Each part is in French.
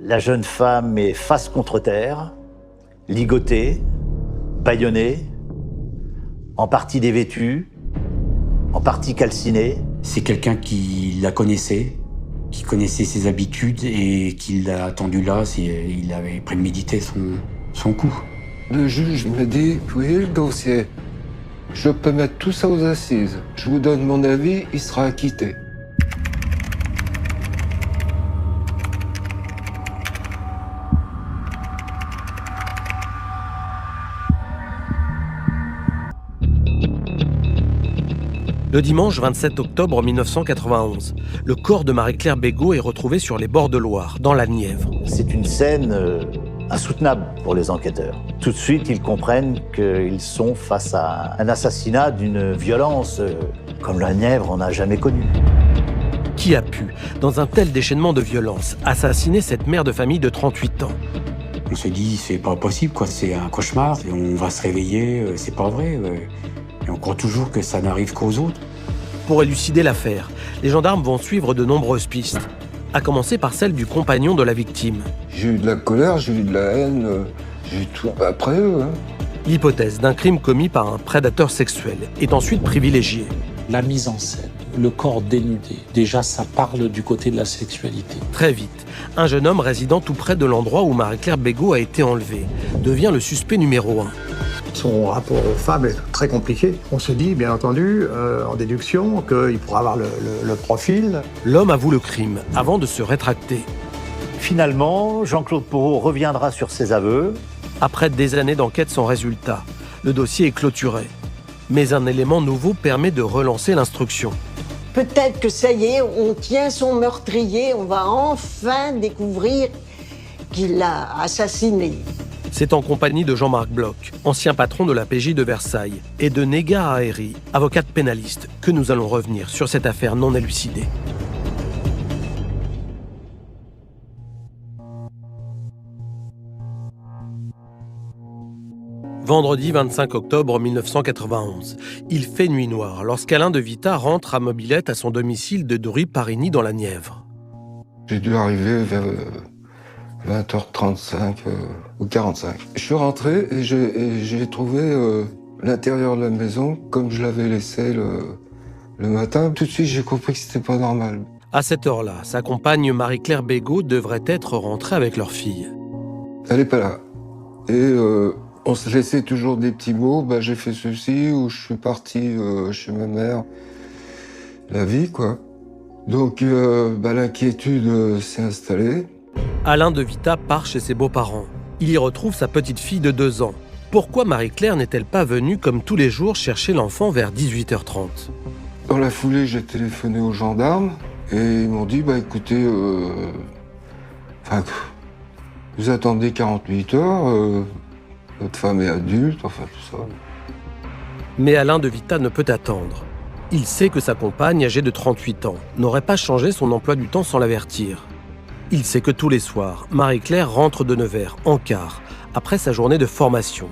La jeune femme est face contre terre, ligotée, bâillonnée, en partie dévêtue, en partie calcinée. C'est quelqu'un qui la connaissait, qui connaissait ses habitudes et qui l'a attendu là. Il avait prémédité son coup. Le juge m'a dit, vous voyez le dossier, je peux mettre tout ça aux assises. Je vous donne mon avis, il sera acquitté. Le dimanche 27 octobre 1991, le corps de Marie-Claire Bégaud est retrouvé sur les bords de Loire, dans la Nièvre. C'est une scène insoutenable pour les enquêteurs. Tout de suite, ils comprennent qu'ils sont face à un assassinat d'une violence comme la Nièvre en a jamais connue. Qui a pu, dans un tel déchaînement de violence, assassiner cette mère de famille de 38 ans ? On s'est dit, c'est pas possible, quoi. C'est un cauchemar. Et on va se réveiller, c'est pas vrai. Et on croit toujours que ça n'arrive qu'aux autres. Pour élucider l'affaire, les gendarmes vont suivre de nombreuses pistes, à commencer par celle du compagnon de la victime. J'ai eu de la colère, j'ai eu de la haine, j'ai eu tout après eux. L'hypothèse d'un crime commis par un prédateur sexuel est ensuite privilégiée. La mise en scène, le corps dénudé, déjà ça parle du côté de la sexualité. Très vite, un jeune homme résidant tout près de l'endroit où Marie-Claire Bégaud a été enlevée devient le suspect numéro 1. Son rapport aux femmes est très compliqué. On se dit, bien entendu, en déduction, qu'il pourra avoir le profil. L'homme avoue le crime avant de se rétracter. Finalement, Jean-Claude Porrot reviendra sur ses aveux. Après des années d'enquête sans résultat, le dossier est clôturé. Mais un élément nouveau permet de relancer l'instruction. Peut-être que ça y est, on tient son meurtrier, on va enfin découvrir qu'il l'a assassiné. C'est en compagnie de Jean-Marc Bloch, ancien patron de la PJ de Versailles, et de Néga Ahéri, avocate pénaliste, que nous allons revenir sur cette affaire non élucidée. Vendredi 25 octobre 1991, il fait nuit noire lorsqu'Alain de Vita rentre à mobilette à son domicile de Dury-Parigny dans la Nièvre. J'ai dû arriver vers 20h35 ou 45. Je suis rentré et j'ai trouvé l'intérieur de la maison comme je l'avais laissé le matin. Tout de suite, j'ai compris que c'était pas normal. À cette heure-là, sa compagne Marie-Claire Bégaud devrait être rentrée avec leur fille. Elle n'est pas là. Et on se laissait toujours des petits mots. Bah, j'ai fait ceci ou je suis parti chez ma mère. La vie, quoi. Donc, l'inquiétude s'est installée. Alain de Vita part chez ses beaux-parents. Il y retrouve sa petite fille de 2 ans. Pourquoi Marie-Claire n'est-elle pas venue comme tous les jours chercher l'enfant vers 18h30 ? Dans la foulée, j'ai téléphoné aux gendarmes et ils m'ont dit, écoutez, vous attendez 48 heures, votre femme est adulte, tout ça. Mais Alain de Vita ne peut attendre. Il sait que sa compagne, âgée de 38 ans, n'aurait pas changé son emploi du temps sans l'avertir. Il sait que tous les soirs, Marie-Claire rentre de Nevers en car, après sa journée de formation,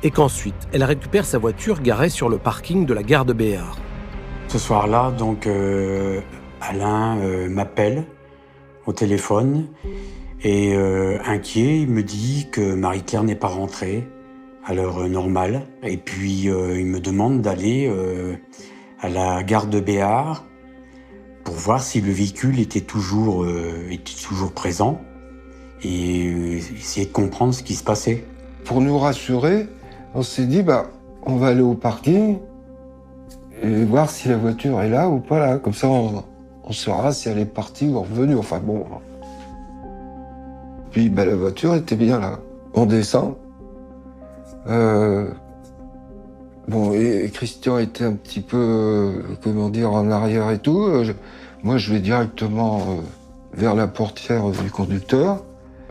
et qu'ensuite, elle récupère sa voiture garée sur le parking de la gare de Béart. Ce soir-là, donc, Alain m'appelle au téléphone et inquiet, il me dit que Marie-Claire n'est pas rentrée à l'heure normale. Et puis, il me demande d'aller à la gare de Béart pour voir si le véhicule était toujours présent et essayer de comprendre ce qui se passait. Pour nous rassurer, on s'est dit, on va aller au parking et voir si la voiture est là ou pas là. Comme ça, on saura si elle est partie ou revenue. Enfin bon. Puis la voiture était bien là. On descend. Et Christian était un petit peu, en arrière et tout. Moi, je vais directement vers la portière du conducteur.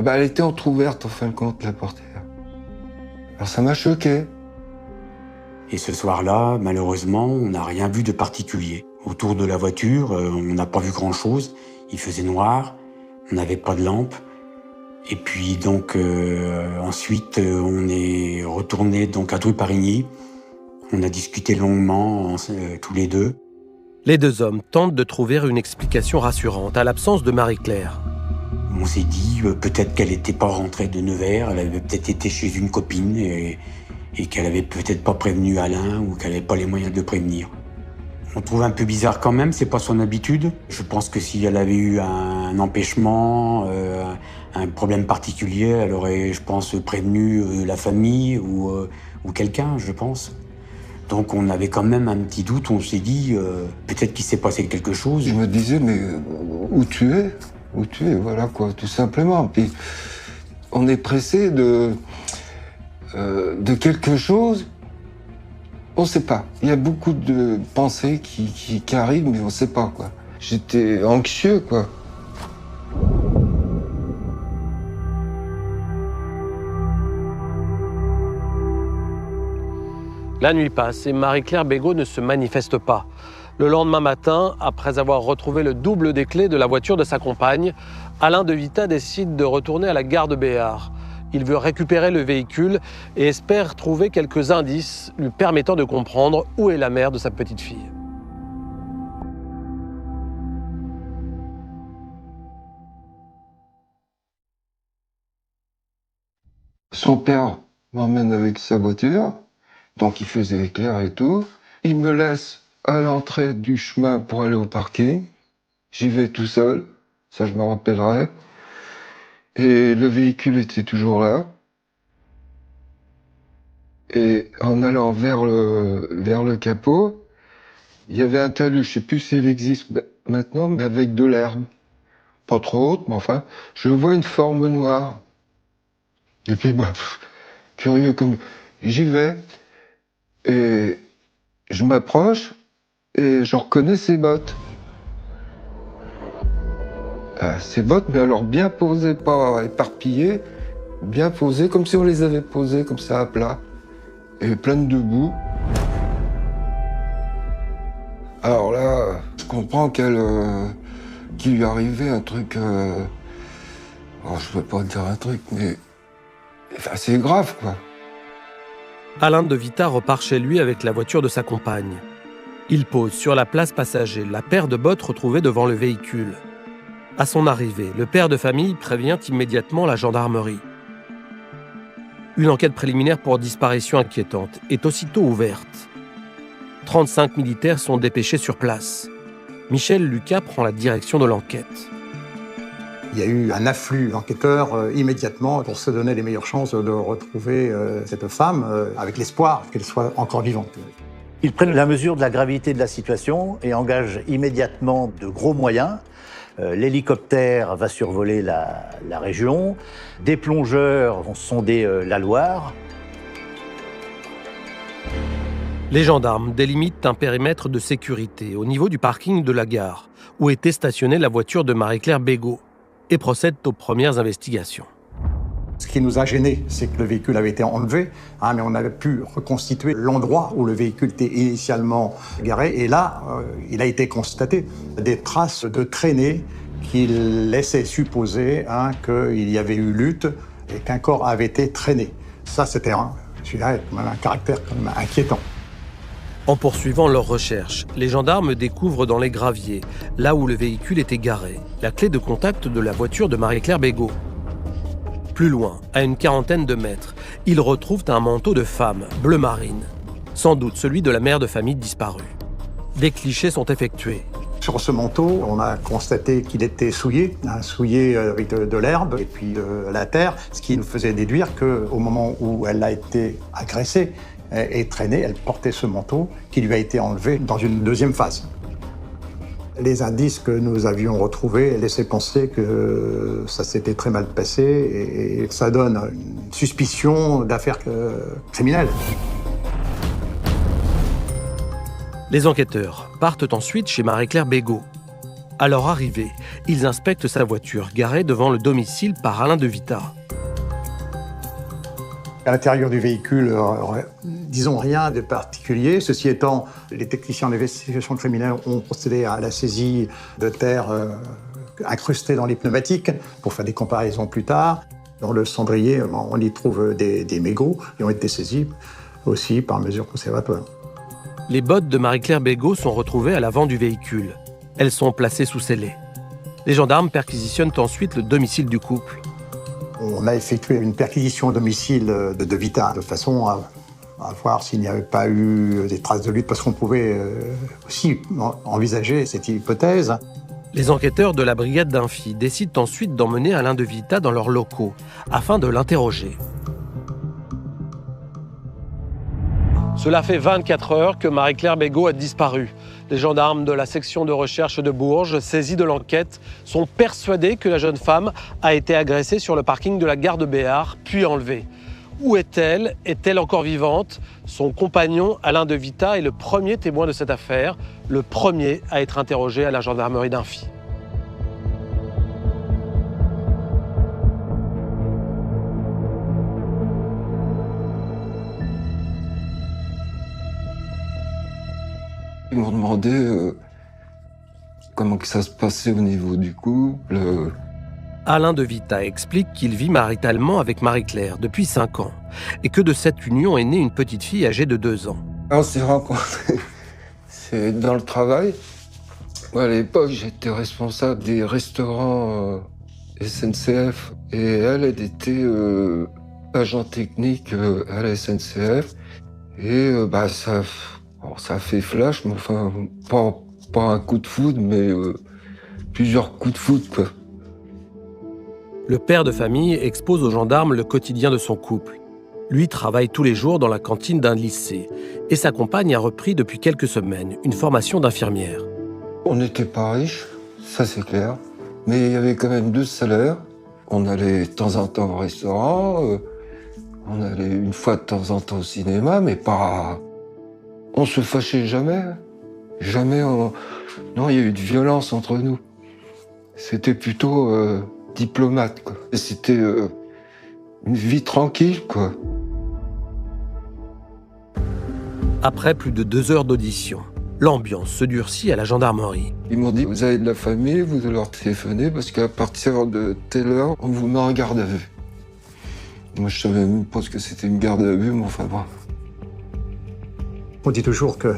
Elle était entrouverte, en fin de compte, la portière. Alors, ça m'a choqué. Et ce soir-là, malheureusement, on n'a rien vu de particulier. Autour de la voiture, on n'a pas vu grand-chose. Il faisait noir, on n'avait pas de lampe. Et puis donc, ensuite, on est retourné donc à Dury-Parigny. On a discuté longuement, tous les deux. Les deux hommes tentent de trouver une explication rassurante à l'absence de Marie-Claire. On s'est dit peut-être qu'elle n'était pas rentrée de Nevers, elle avait peut-être été chez une copine et qu'elle avait peut-être pas prévenu Alain ou qu'elle n'avait pas les moyens de le prévenir. On trouve un peu bizarre quand même, c'est pas son habitude. Je pense que si elle avait eu un empêchement, un problème particulier, elle aurait, je pense, prévenu la famille ou quelqu'un, je pense. Donc on avait quand même un petit doute, on s'est dit peut-être qu'il s'est passé quelque chose. Je me disais, mais où tu es ? Où tu es, voilà quoi, tout simplement. Puis on est pressé de quelque chose. On ne sait pas. Il y a beaucoup de pensées qui arrivent, mais on ne sait pas, quoi. J'étais anxieux, quoi. La nuit passe et Marie-Claire Bégaud ne se manifeste pas. Le lendemain matin, après avoir retrouvé le double des clés de la voiture de sa compagne, Alain de Vita décide de retourner à la gare de Béart. Il veut récupérer le véhicule et espère trouver quelques indices lui permettant de comprendre où est la mère de sa petite fille. Son père m'emmène avec sa voiture, donc il faisait éclair et tout. Il me laisse à l'entrée du chemin pour aller au parking. J'y vais tout seul, ça je me rappellerai. Et le véhicule était toujours là. Et en allant vers le capot, il y avait un talus, je sais plus s'il existe maintenant, mais avec de l'herbe. Pas trop haute, mais enfin, je vois une forme noire. Et puis, curieux comme... J'y vais, et je m'approche, et je reconnais ses bottes. Ces bottes, mais alors bien posées, pas éparpillées, bien posées, comme si on les avait posées comme ça à plat, et pleines de boue. Alors là, je comprends qu'il lui arrivait un truc... Oh, je peux pas dire un truc, mais... Enfin, c'est grave, quoi. Alain de Vita repart chez lui avec la voiture de sa compagne. Il pose sur la place passager la paire de bottes retrouvées devant le véhicule. À son arrivée, le père de famille prévient immédiatement la gendarmerie. Une enquête préliminaire pour disparition inquiétante est aussitôt ouverte. 35 militaires sont dépêchés sur place. Michel Lucas prend la direction de l'enquête. Il y a eu un afflux d'enquêteurs immédiatement pour se donner les meilleures chances de retrouver cette femme avec l'espoir qu'elle soit encore vivante. Ils prennent la mesure de la gravité de la situation et engagent immédiatement de gros moyens. L'hélicoptère va survoler la région, des plongeurs vont sonder la Loire. Les gendarmes délimitent un périmètre de sécurité au niveau du parking de la gare, où était stationnée la voiture de Marie-Claire Bégaud, et procèdent aux premières investigations. Ce qui nous a gênés, c'est que le véhicule avait été enlevé, mais on avait pu reconstituer l'endroit où le véhicule était initialement garé. Et là, il a été constaté des traces de traînées qui laissaient supposer qu'il y avait eu lutte et qu'un corps avait été traîné. Ça, c'était celui-là quand même un caractère quand même inquiétant. En poursuivant leurs recherches, les gendarmes découvrent dans les graviers, là où le véhicule était garé, la clé de contact de la voiture de Marie-Claire Bégaud. Plus loin, à une quarantaine de mètres, ils retrouvent un manteau de femme, bleu marine, sans doute celui de la mère de famille disparue. Des clichés sont effectués. Sur ce manteau, on a constaté qu'il était souillé avec de l'herbe et puis de la terre, ce qui nous faisait déduire qu'au moment où elle a été agressée et traînée, elle portait ce manteau qui lui a été enlevé dans une deuxième phase. Les indices que nous avions retrouvés laissaient penser que ça s'était très mal passé et ça donne une suspicion d'affaires criminelles. Les enquêteurs partent ensuite chez Marie-Claire Bégaud. À leur arrivée, ils inspectent sa voiture garée devant le domicile par Alain de Vita. À l'intérieur du véhicule, disons rien de particulier. Ceci étant, les techniciens d'investigation criminelle ont procédé à la saisie de terre incrustée dans les pneumatiques pour faire des comparaisons plus tard. Dans le cendrier, on y trouve des mégots qui ont été saisis aussi par mesure conservatoire. Les bottes de Marie-Claire Bégaud sont retrouvées à l'avant du véhicule. Elles sont placées sous scellé. Les gendarmes perquisitionnent ensuite le domicile du couple. On a effectué une perquisition au domicile de Vita de façon à voir s'il n'y avait pas eu des traces de lutte, parce qu'on pouvait aussi envisager cette hypothèse. Les enquêteurs de la brigade d'Imphy décident ensuite d'emmener Alain de Vita dans leurs locaux afin de l'interroger. Cela fait 24 heures que Marie-Claire Bégaud a disparu. Les gendarmes de la section de recherche de Bourges, saisis de l'enquête, sont persuadés que la jeune femme a été agressée sur le parking de la gare de Béart, puis enlevée. Où est-elle? Est-elle encore vivante? Son compagnon, Alain de Vita, est le premier témoin de cette affaire, le premier à être interrogé à la gendarmerie d'Imphy. Ils m'ont demandé comment que ça se passait au niveau du couple. Alain de Vita explique qu'il vit maritalement avec Marie-Claire depuis 5 ans et que de cette union est née une petite fille âgée de 2 ans. On s'est rencontrés dans le travail. Moi, à l'époque, j'étais responsable des restaurants SNCF et elle était agent technique à la SNCF. Et ça a fait flash, mais enfin, pas un coup de foudre, mais plusieurs coups de foudre, quoi. Le père de famille expose aux gendarmes le quotidien de son couple. Lui travaille tous les jours dans la cantine d'un lycée et sa compagne a repris depuis quelques semaines une formation d'infirmière. On n'était pas riches, ça c'est clair, mais il y avait quand même 2 salaires. On allait de temps en temps au restaurant, on allait une fois de temps en temps au cinéma, mais pas... On se fâchait jamais. Jamais Non, il y a eu de violence entre nous. C'était plutôt diplomate, quoi. C'était une vie tranquille, quoi. Après plus de 2 heures d'audition, l'ambiance se durcit à la gendarmerie. Ils m'ont dit, vous avez de la famille, vous allez leur téléphoner, parce qu'à partir de telle heure, on vous met en garde à vue. Moi, je savais même pas ce que c'était une garde à vue, mais enfin bon. On dit toujours que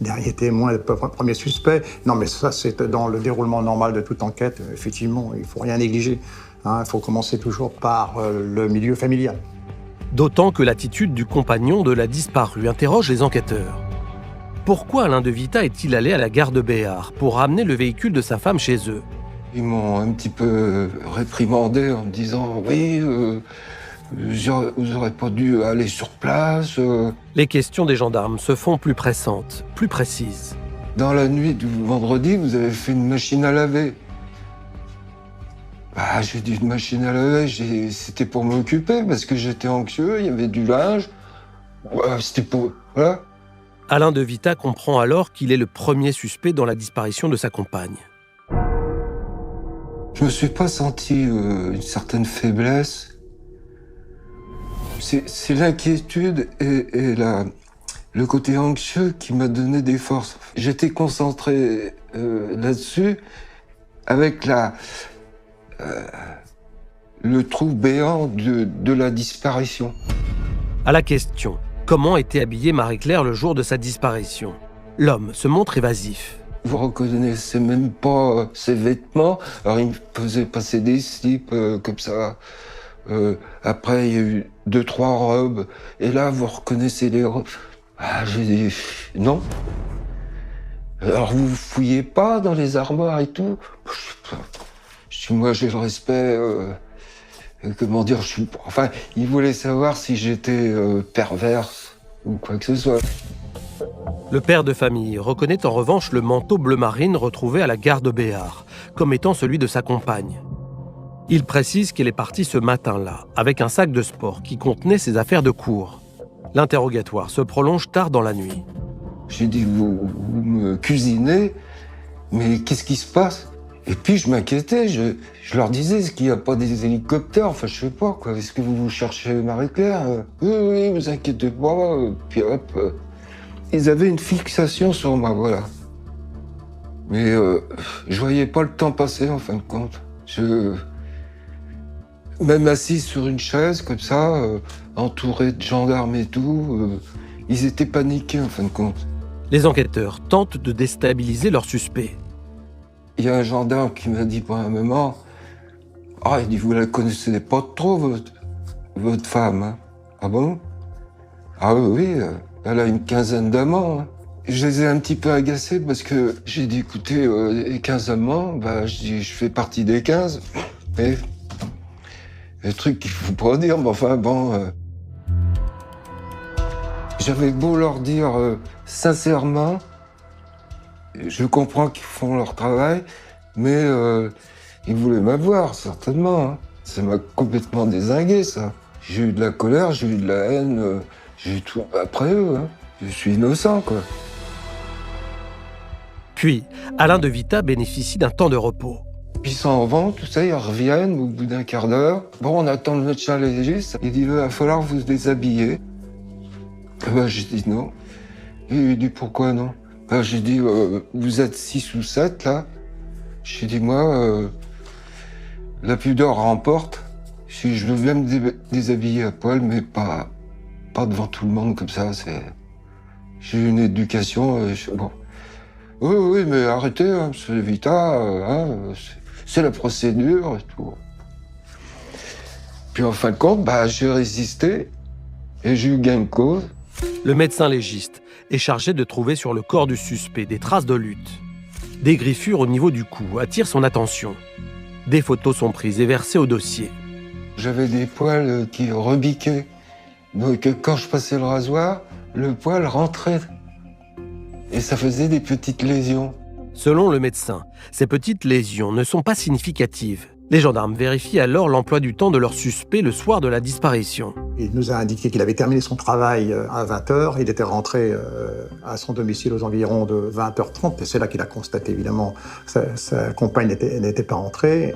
dernier témoin, le premier suspect. Non, mais ça, c'est dans le déroulement normal de toute enquête. Effectivement, il ne faut rien négliger. Il faut commencer toujours par le milieu familial. D'autant que l'attitude du compagnon de la disparue interroge les enquêteurs. Pourquoi Alain de Vita est-il allé à la gare de Béart pour ramener le véhicule de sa femme chez eux? Ils m'ont un petit peu réprimandé en me disant « Oui, vous n'aurez pas dû aller sur place. » Les questions des gendarmes se font plus pressantes, plus précises. Dans la nuit du vendredi, vous avez fait une machine à laver. J'ai dit une machine à laver, c'était pour m'occuper parce que j'étais anxieux, il y avait du linge. C'était pour... Voilà. Alain de Vita comprend alors qu'il est le premier suspect dans la disparition de sa compagne. Je me suis pas senti une certaine faiblesse. C'est l'inquiétude et le côté anxieux qui m'a donné des forces. J'étais concentré là-dessus avec le trou béant de la disparition. À la question « Comment était habillée Marie-Claire le jour de sa disparition ?» L'homme se montre évasif. Vous reconnaissez même pas ses vêtements. Alors il me faisait passer des slips comme ça. Après, il y a eu 2-3 robes. Et là, vous reconnaissez les robes. J'ai dit non. Alors vous fouillez pas dans les armoires et tout. Moi, j'ai le respect. Comment dire, enfin, il voulait savoir si j'étais perverse ou quoi que ce soit. Le père de famille reconnaît en revanche le manteau bleu marine retrouvé à la gare de Béart comme étant celui de sa compagne. Il précise qu'elle est partie ce matin-là avec un sac de sport qui contenait ses affaires de cours. L'interrogatoire se prolonge tard dans la nuit. J'ai dit, vous me cuisinez, mais qu'est-ce qui se passe? Et puis je m'inquiétais, je leur disais, est-ce qu'il n'y a pas des hélicoptères? Enfin, je sais pas, quoi. Est-ce que vous cherchez Marie-Claire? Oui, vous inquiétez pas. Puis hop. Ils avaient une fixation sur moi, voilà. Mais je voyais pas le temps passer, en fin de compte. Même assis sur une chaise, comme ça, entouré de gendarmes et tout, ils étaient paniqués, en fin de compte. Les enquêteurs tentent de déstabiliser leurs suspects. Il y a un gendarme qui m'a dit pendant un moment, « Ah, il dit, vous la connaissez pas trop, votre femme, hein? » « Ah bon? »« Ah oui, elle a une quinzaine d'amants. Hein. » Je les ai un petit peu agacés parce que j'ai dit, écoutez, les 15 amants, bah, je fais partie des 15. Et le truc qu'il faut pas dire, mais enfin bon... J'avais beau leur dire sincèrement, je comprends qu'ils font leur travail, mais ils voulaient m'avoir, certainement. Hein. Ça m'a complètement dézingué, ça. J'ai eu de la colère, j'ai eu de la haine, j'ai eu tout après eux. Hein. Je suis innocent, quoi. Puis, Alain de Vita bénéficie d'un temps de repos. Puis ils s'en vont, tout ça, ils reviennent au bout d'un quart d'heure. Bon, on attend le médecin légiste. Il dit, il va falloir vous déshabiller. Ben, j'ai dit non. Il dit, pourquoi non? Ben, j'ai dit, vous êtes 6 ou 7, là. J'ai dit, moi, la pudeur remporte. Si je veux bien me déshabiller à poil, mais pas devant tout le monde comme ça. J'ai une éducation. Bon. Oui, mais arrêtez, hein, monsieur Vita, c'est la procédure et tout. Puis en fin de compte, bah, j'ai résisté et j'ai eu gain de cause. Le médecin légiste est chargé de trouver sur le corps du suspect des traces de lutte. Des griffures au niveau du cou attirent son attention. Des photos sont prises et versées au dossier. J'avais des poils qui rebiquaient. Donc quand je passais le rasoir, le poil rentrait. Et ça faisait des petites lésions. Selon le médecin, ces petites lésions ne sont pas significatives. Les gendarmes vérifient alors l'emploi du temps de leur suspect le soir de la disparition. Il nous a indiqué qu'il avait terminé son travail à 20h. Il était rentré à son domicile aux environs de 20h30. Et c'est là qu'il a constaté, évidemment, que sa compagne n'était pas rentrée.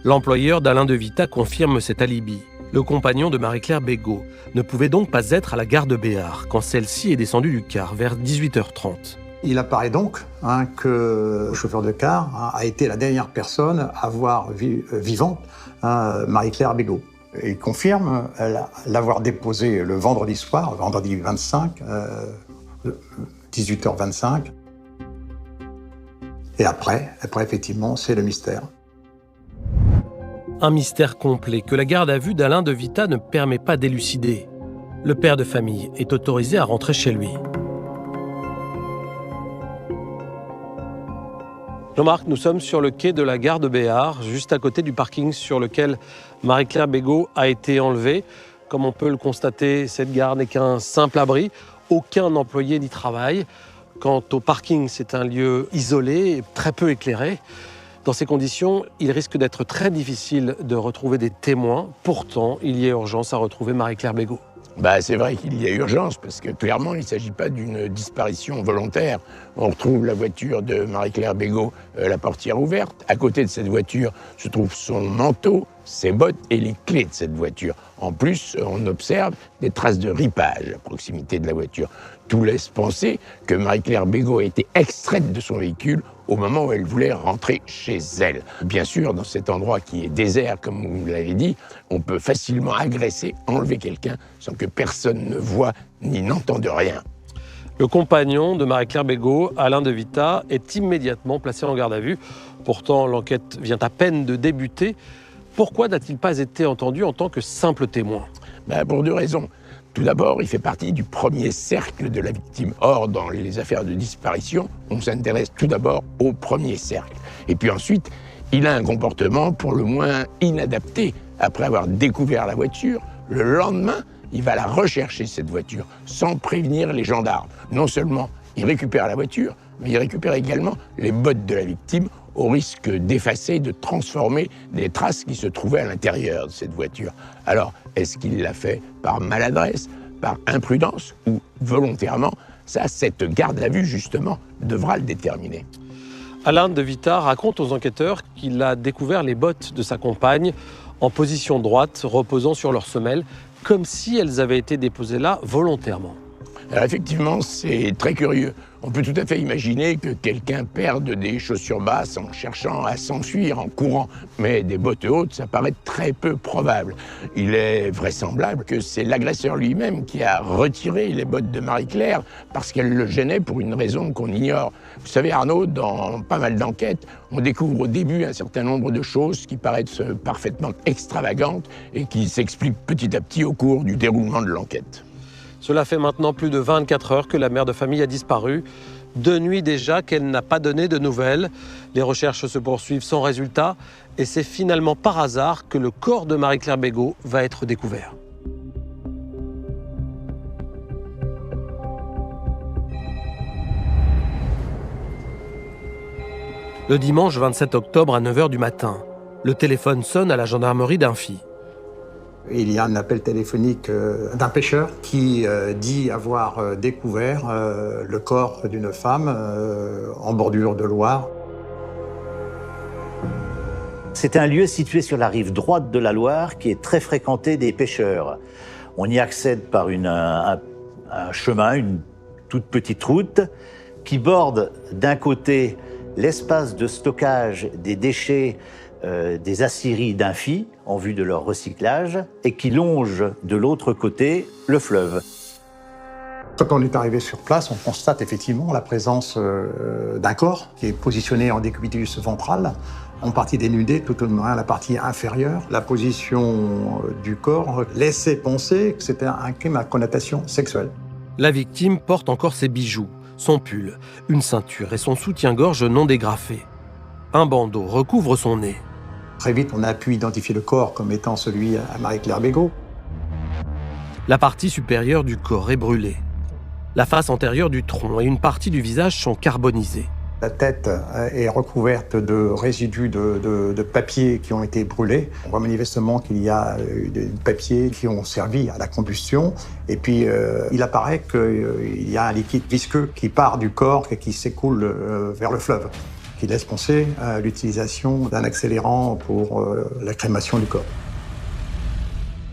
L'employeur d'Alain de Vita confirme cet alibi. Le compagnon de Marie-Claire Bégaud ne pouvait donc pas être à la gare de Béart quand celle-ci est descendue du car vers 18h30. Il apparaît donc que le chauffeur de car a été la dernière personne à voir vivante Marie-Claire Bégaud. Et il confirme l'avoir déposée le vendredi soir, vendredi 25, 18h25. Et après, effectivement, c'est le mystère. Un mystère complet que la garde à vue d'Alain de Vita ne permet pas d'élucider. Le père de famille est autorisé à rentrer chez lui. Jean-Marc, nous sommes sur le quai de la gare de Béart, juste à côté du parking sur lequel Marie-Claire Bégaud a été enlevée. Comme on peut le constater, cette gare n'est qu'un simple abri. Aucun employé n'y travaille. Quant au parking, c'est un lieu isolé et très peu éclairé. Dans ces conditions, il risque d'être très difficile de retrouver des témoins. Pourtant, il y a urgence à retrouver Marie-Claire Bégaud. C'est vrai qu'il y a urgence, parce que clairement, il ne s'agit pas d'une disparition volontaire. On retrouve la voiture de Marie-Claire Bégaud, la portière ouverte. À côté de cette voiture se trouve son manteau, ses bottes et les clés de cette voiture. En plus, on observe des traces de ripage à proximité de la voiture. Tout laisse penser que Marie-Claire Bégaud a été extraite de son véhicule au moment où elle voulait rentrer chez elle. Bien sûr, dans cet endroit qui est désert, comme vous l'avez dit, on peut facilement agresser, enlever quelqu'un sans que personne ne voie ni n'entende rien. Le compagnon de Marie-Claire Bégaud, Alain de Vita, est immédiatement placé en garde à vue. Pourtant, l'enquête vient à peine de débuter. Pourquoi n'a-t-il pas été entendu en tant que simple témoin ? Pour deux raisons. Tout d'abord, il fait partie du premier cercle de la victime. Or, dans les affaires de disparition, on s'intéresse tout d'abord au premier cercle. Et puis ensuite, il a un comportement pour le moins inadapté. Après avoir découvert la voiture, le lendemain, il va la rechercher, cette voiture, sans prévenir les gendarmes. Non seulement il récupère la voiture, mais il récupère également les bottes de la victime, au risque d'effacer, de transformer les traces qui se trouvaient à l'intérieur de cette voiture. Alors, est-ce qu'il l'a fait par maladresse, par imprudence ou volontairement? Ça, cette garde à vue, justement, devra le déterminer. Alain de Vita raconte aux enquêteurs qu'il a découvert les bottes de sa compagne en position droite, reposant sur leurs semelles, comme si elles avaient été déposées là volontairement. Alors effectivement, c'est très curieux. On peut tout à fait imaginer que quelqu'un perde des chaussures basses en cherchant à s'enfuir, en courant. Mais des bottes hautes, ça paraît très peu probable. Il est vraisemblable que c'est l'agresseur lui-même qui a retiré les bottes de Marie-Claire parce qu'elle le gênait pour une raison qu'on ignore. Vous savez, Arnaud, dans pas mal d'enquêtes, on découvre au début un certain nombre de choses qui paraissent parfaitement extravagantes et qui s'expliquent petit à petit au cours du déroulement de l'enquête. Cela fait maintenant plus de 24 heures que la mère de famille a disparu. 2 nuits déjà qu'elle n'a pas donné de nouvelles. Les recherches se poursuivent sans résultat et c'est finalement par hasard que le corps de Marie-Claire Bégaud va être découvert. Le dimanche 27 octobre à 9h du matin, le téléphone sonne à la gendarmerie d'Imphy. Il y a un appel téléphonique d'un pêcheur qui dit avoir découvert le corps d'une femme en bordure de Loire. C'est un lieu situé sur la rive droite de la Loire qui est très fréquenté des pêcheurs. On y accède par un chemin, une toute petite route, qui borde d'un côté l'espace de stockage des déchets des aciéries d'Imphy en vue de leur recyclage et qui longe de l'autre côté le fleuve. Quand on est arrivé sur place, on constate effectivement la présence d'un corps qui est positionné en décubitus ventral, en partie dénudé, tout au moins la partie inférieure. La position du corps laissait penser que c'était un crime à connotation sexuelle. La victime porte encore ses bijoux, son pull, une ceinture et son soutien-gorge non dégrafé. Un bandeau recouvre son nez. Très vite, on a pu identifier le corps comme étant celui à Marie-Claire Bégaud. La partie supérieure du corps est brûlée. La face antérieure du tronc et une partie du visage sont carbonisées. La tête est recouverte de résidus de papier qui ont été brûlés. On voit manifestement qu'il y a des papiers qui ont servi à la combustion. Et puis, il apparaît qu'il y a un liquide visqueux qui part du corps et qui s'écoule vers le fleuve, qui laisse penser à l'utilisation d'un accélérant pour la crémation du corps.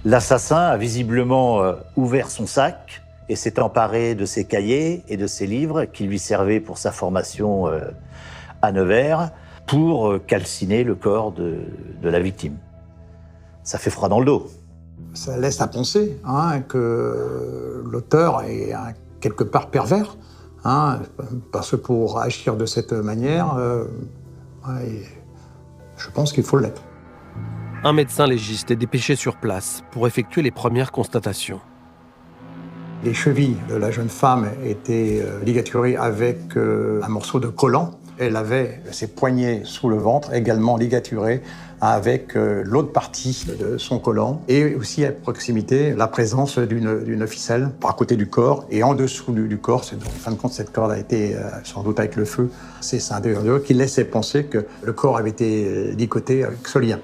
L'assassin a visiblement ouvert son sac et s'est emparé de ses cahiers et de ses livres qui lui servaient pour sa formation à Nevers pour calciner le corps de la victime. Ça fait froid dans le dos. Ça laisse à penser que l'auteur est quelque part pervers, parce que pour agir de cette manière, je pense qu'il faut l'être. Un médecin légiste est dépêché sur place pour effectuer les premières constatations. Les chevilles de la jeune femme étaient ligaturées avec un morceau de collant. Elle avait ses poignets sous le ventre également ligaturés avec l'autre partie de son collant. Et aussi à proximité, la présence d'une ficelle à côté du corps et en dessous du corps. En fin de compte, cette corde a été, sans doute avec le feu, c'est scindé en deux, qui laissait penser que le corps avait été ligoté avec ce lien.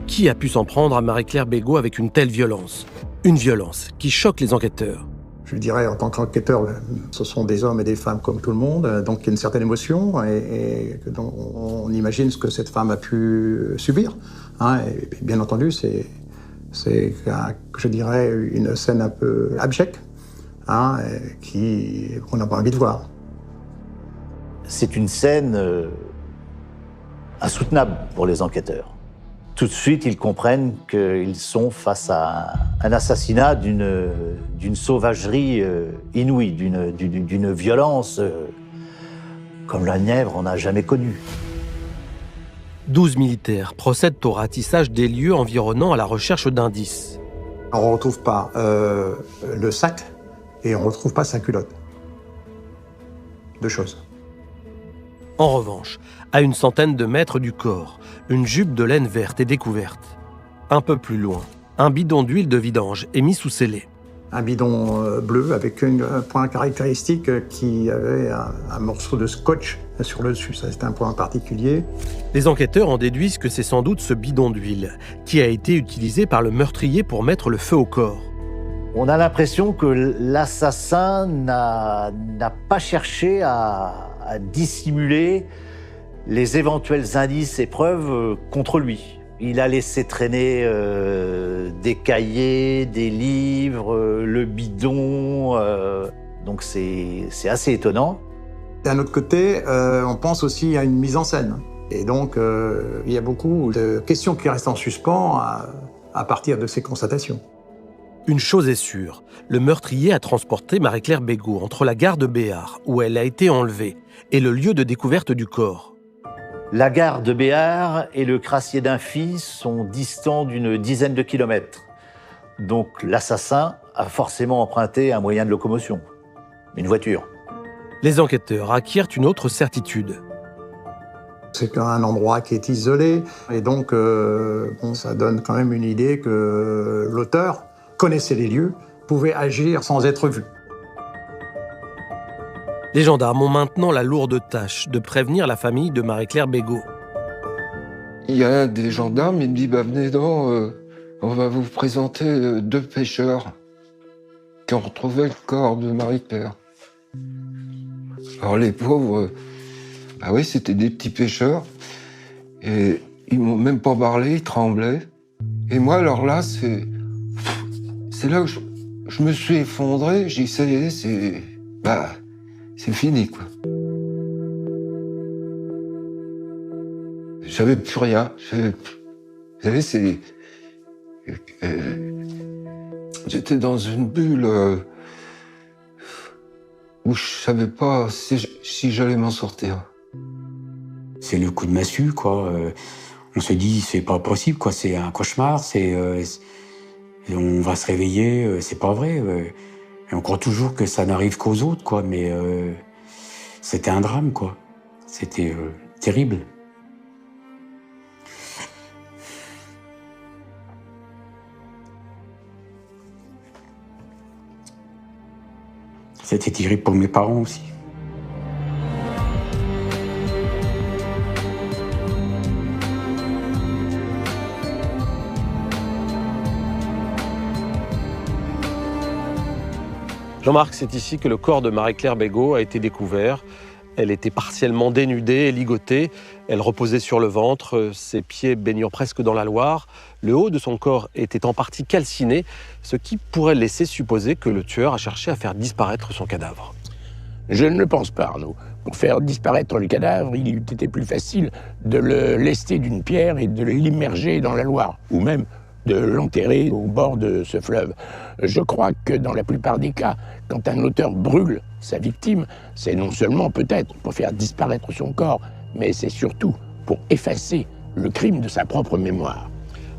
Qui a pu s'en prendre à Marie-Claire Bégaud avec une telle violence ? Une violence qui choque les enquêteurs. Je dirais, en tant qu'enquêteur, ce sont des hommes et des femmes comme tout le monde, donc il y a une certaine émotion et on imagine ce que cette femme a pu subir. Et bien entendu, c'est, je dirais, une scène un peu abjecte qu'on n'a pas envie de voir. C'est une scène insoutenable pour les enquêteurs. Tout de suite, ils comprennent qu'ils sont face à un assassinat d'une sauvagerie inouïe, d'une violence comme la Nièvre en a jamais connue. 12 militaires procèdent au ratissage des lieux environnants à la recherche d'indices. On ne retrouve pas le sac et on ne retrouve pas sa culotte. 2 choses. En revanche, à une centaine de mètres du corps, une jupe de laine verte est découverte. Un peu plus loin, un bidon d'huile de vidange est mis sous scellé. Un bidon bleu avec un point caractéristique qui avait un morceau de scotch sur le dessus. Ça, c'était un point particulier. Les enquêteurs en déduisent que c'est sans doute ce bidon d'huile qui a été utilisé par le meurtrier pour mettre le feu au corps. On a l'impression que l'assassin n'a pas cherché à dissimuler les éventuels indices et preuves contre lui. Il a laissé traîner des cahiers, des livres, le bidon. Donc c'est assez étonnant. D'un autre côté, on pense aussi à une mise en scène. Et donc, il y a beaucoup de questions qui restent en suspens à partir de ces constatations. Une chose est sûre, le meurtrier a transporté Marie-Claire Bégaud entre la gare de Béart, où elle a été enlevée, et le lieu de découverte du corps. La gare de Béart et le crassier d'Imphy sont distants d'une dizaine de kilomètres. Donc l'assassin a forcément emprunté un moyen de locomotion, une voiture. Les enquêteurs acquièrent une autre certitude. C'est un endroit qui est isolé, et donc ça donne quand même une idée que l'auteur connaissait les lieux, pouvait agir sans être vu. Les gendarmes ont maintenant la lourde tâche de prévenir la famille de Marie-Claire Bégaud. Il y a un des gendarmes, il me dit venez donc, on va vous présenter 2 pêcheurs qui ont retrouvé le corps de Marie-Claire. Alors les pauvres, oui, c'était des petits pêcheurs, et ils m'ont même pas parlé, ils tremblaient. Et moi, alors là, c'est là où je me suis effondré, j'ai dit, ça y est, c'est fini, quoi. J'avais plus rien. Vous savez, j'étais dans une bulle où je savais pas si j'allais m'en sortir. C'est le coup de massue, quoi. On se dit, c'est pas possible, quoi. C'est un cauchemar, on va se réveiller, c'est pas vrai. Et on croit toujours que ça n'arrive qu'aux autres, quoi. Mais c'était un drame, quoi. C'était terrible. C'était terrible pour mes parents aussi. Jean-Marc, c'est ici que le corps de Marie-Claire Bégaud a été découvert. Elle était partiellement dénudée et ligotée. Elle reposait sur le ventre, ses pieds baignant presque dans la Loire. Le haut de son corps était en partie calciné, ce qui pourrait laisser supposer que le tueur a cherché à faire disparaître son cadavre. Je ne le pense pas, Arnaud. Pour faire disparaître le cadavre, il eût été plus facile de le lester d'une pierre et de l'immerger dans la Loire, ou même de l'enterrer au bord de ce fleuve. Je crois que dans la plupart des cas, quand un auteur brûle sa victime, c'est non seulement peut-être pour faire disparaître son corps, mais c'est surtout pour effacer le crime de sa propre mémoire.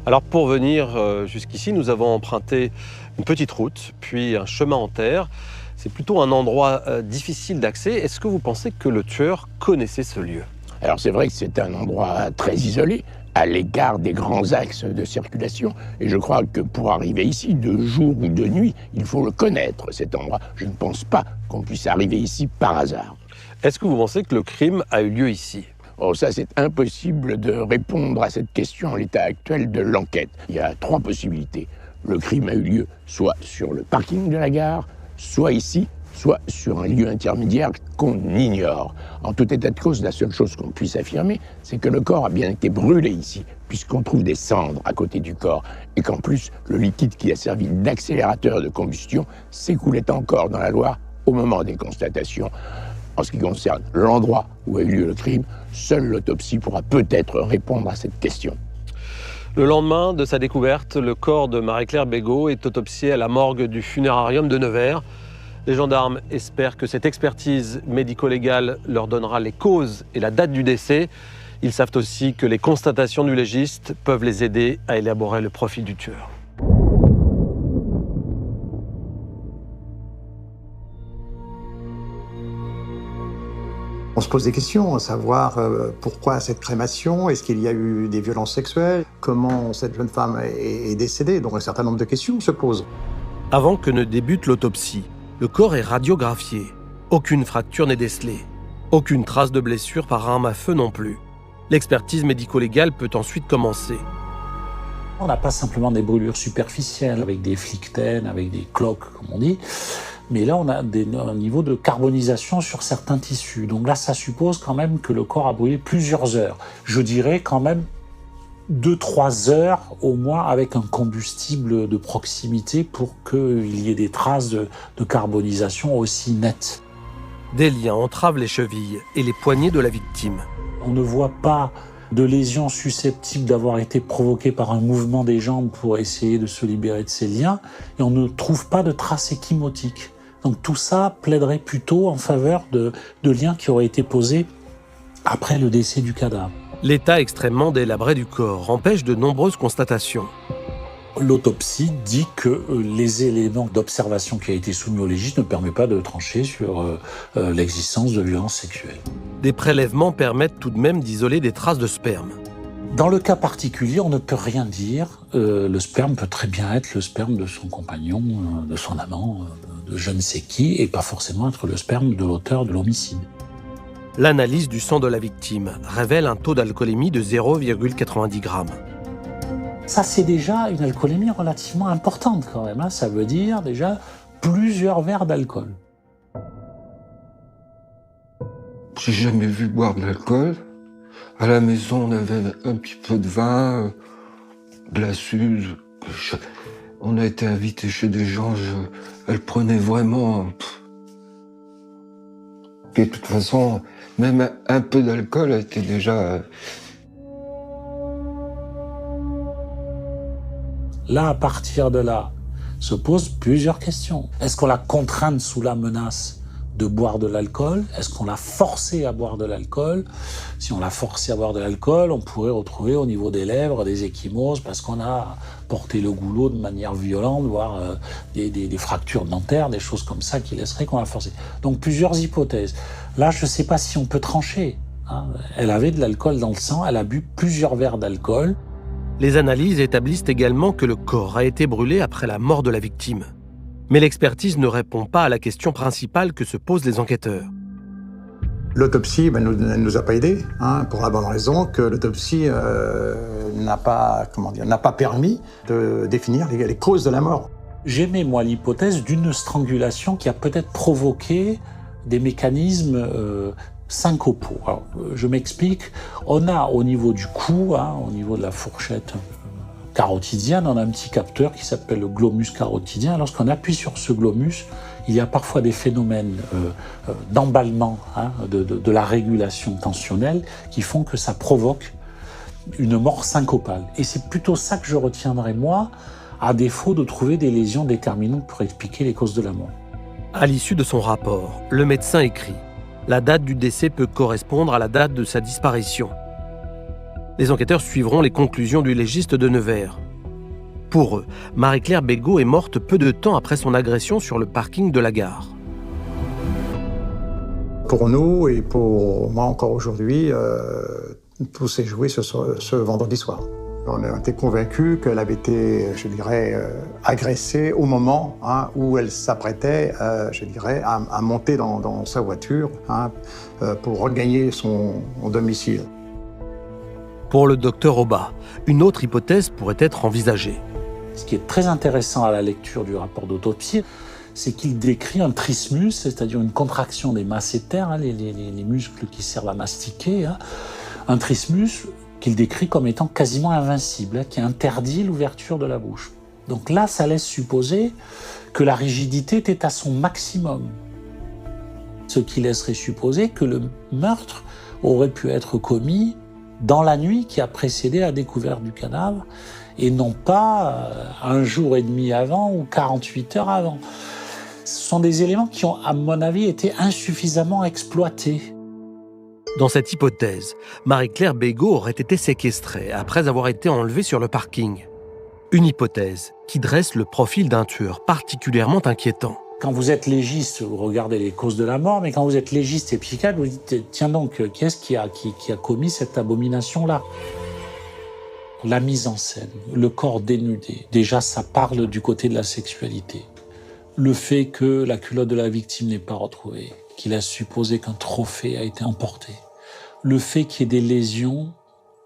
Alors pour venir jusqu'ici, nous avons emprunté une petite route, puis un chemin en terre. C'est plutôt un endroit difficile d'accès. Est-ce que vous pensez que le tueur connaissait ce lieu ? Alors c'est vrai que c'est un endroit très isolé, à l'égard des grands axes de circulation. Et je crois que pour arriver ici, de jour ou de nuit, il faut le connaître, cet endroit. Je ne pense pas qu'on puisse arriver ici par hasard. Est-ce que vous pensez que le crime a eu lieu ici ? Oh, ça, c'est impossible de répondre à cette question en l'état actuel de l'enquête. Il y a 3 possibilités. Le crime a eu lieu soit sur le parking de la gare, soit ici, soit sur un lieu intermédiaire qu'on ignore. En tout état de cause, la seule chose qu'on puisse affirmer, c'est que le corps a bien été brûlé ici, puisqu'on trouve des cendres à côté du corps, et qu'en plus, le liquide qui a servi d'accélérateur de combustion s'écoulait encore dans la Loire au moment des constatations. En ce qui concerne l'endroit où a eu lieu le crime, seule l'autopsie pourra peut-être répondre à cette question. Le lendemain de sa découverte, le corps de Marie-Claire Bégaud est autopsié à la morgue du funérarium de Nevers. Les gendarmes espèrent que cette expertise médico-légale leur donnera les causes et la date du décès. Ils savent aussi que les constatations du légiste peuvent les aider à élaborer le profil du tueur. On se pose des questions, à savoir pourquoi cette crémation, est-ce qu'il y a eu des violences sexuelles, comment cette jeune femme est décédée, donc un certain nombre de questions se posent. Avant que ne débute l'autopsie, le corps est radiographié. Aucune fracture n'est décelée. Aucune trace de blessure par arme à feu non plus. L'expertise médico-légale peut ensuite commencer. On n'a pas simplement des brûlures superficielles avec des flictènes, avec des cloques, comme on dit. Mais là, on a un niveau de carbonisation sur certains tissus. Donc là, ça suppose quand même que le corps a brûlé plusieurs heures. Je dirais quand même 2-3 heures au moins avec un combustible de proximité pour qu'il y ait des traces de carbonisation aussi nettes. Des liens entravent les chevilles et les poignets de la victime. On ne voit pas de lésions susceptibles d'avoir été provoquées par un mouvement des jambes pour essayer de se libérer de ces liens, et on ne trouve pas de traces échymotiques. Donc tout ça plaiderait plutôt en faveur de liens qui auraient été posés après le décès du cadavre. L'état extrêmement délabré du corps empêche de nombreuses constatations. L'autopsie dit que les éléments d'observation qui a été soumis au légiste ne permettent pas de trancher sur l'existence de violences sexuelles. Des prélèvements permettent tout de même d'isoler des traces de sperme. Dans le cas particulier, on ne peut rien dire. Le sperme peut très bien être le sperme de son compagnon, de son amant, de je ne sais qui, et pas forcément être le sperme de l'auteur de l'homicide. L'analyse du sang de la victime révèle un taux d'alcoolémie de 0,90 grammes. Ça, c'est déjà une alcoolémie relativement importante quand même. Ça veut dire déjà plusieurs verres d'alcool. J'ai jamais vu boire de l'alcool. À la maison, on avait un petit peu de vin, de la suze. On a été invité chez des gens, elle prenait vraiment... Et de toute façon, même un peu d'alcool a été déjà... Là, à partir de là, se posent plusieurs questions. Est-ce qu'on l'a contrainte sous la menace de boire de l'alcool? Est-ce qu'on l'a forcé à boire de l'alcool? Si on l'a forcé à boire de l'alcool, on pourrait retrouver au niveau des lèvres des ecchymoses parce qu'on a porté le goulot de manière violente, voire des fractures dentaires, des choses comme ça qui laisseraient qu'on l'a forcé. Donc plusieurs hypothèses. Là, je ne sais pas si on peut trancher. Elle avait de l'alcool dans le sang, elle a bu plusieurs verres d'alcool. Les analyses établissent également que le corps a été brûlé après la mort de la victime. Mais l'expertise ne répond pas à la question principale que se posent les enquêteurs. L'autopsie ne nous a pas aidés, pour la bonne raison que l'autopsie n'a pas permis de définir les causes de la mort. J'émets, moi, l'hypothèse d'une strangulation qui a peut-être provoqué des mécanismes syncopaux. Alors, je m'explique. On a au niveau du cou, au niveau de la fourchette carotidienne, on a un petit capteur qui s'appelle le glomus carotidien. Lorsqu'on appuie sur ce glomus, il y a parfois des phénomènes d'emballement de la régulation tensionnelle qui font que ça provoque une mort syncopale. Et c'est plutôt ça que je retiendrai, moi, à défaut de trouver des lésions déterminantes pour expliquer les causes de la mort. À l'issue de son rapport, le médecin écrit « La date du décès peut correspondre à la date de sa disparition ». Les enquêteurs suivront les conclusions du légiste de Nevers. Pour eux, Marie-Claire Bégaud est morte peu de temps après son agression sur le parking de la gare. Pour nous et pour moi encore aujourd'hui, tout s'est joué ce vendredi soir. On a été convaincus qu'elle avait été, agressée au moment où elle s'apprêtait, à monter dans sa voiture pour regagner son domicile. Pour le docteur Aubat, une autre hypothèse pourrait être envisagée. Ce qui est très intéressant à la lecture du rapport d'autopsie, c'est qu'il décrit un trismus, c'est-à-dire une contraction des masséter, les muscles qui servent à mastiquer, un trismus qu'il décrit comme étant quasiment invincible, qui interdit l'ouverture de la bouche. Donc là, ça laisse supposer que la rigidité était à son maximum, ce qui laisserait supposer que le meurtre aurait pu être commis dans la nuit qui a précédé la découverte du cadavre, et non pas un jour et demi avant ou 48 heures avant. Ce sont des éléments qui ont, à mon avis, été insuffisamment exploités. Dans cette hypothèse, Marie-Claire Bégaud aurait été séquestrée après avoir été enlevée sur le parking. Une hypothèse qui dresse le profil d'un tueur particulièrement inquiétant. Quand vous êtes légiste, vous regardez les causes de la mort, mais quand vous êtes légiste et psychiatre, vous dites « Tiens donc, qui est-ce qui a commis cette abomination-là » La mise en scène, le corps dénudé, déjà ça parle du côté de la sexualité. Le fait que la culotte de la victime n'est pas retrouvée, qu'il a supposé qu'un trophée a été emporté. Le fait qu'il y ait des lésions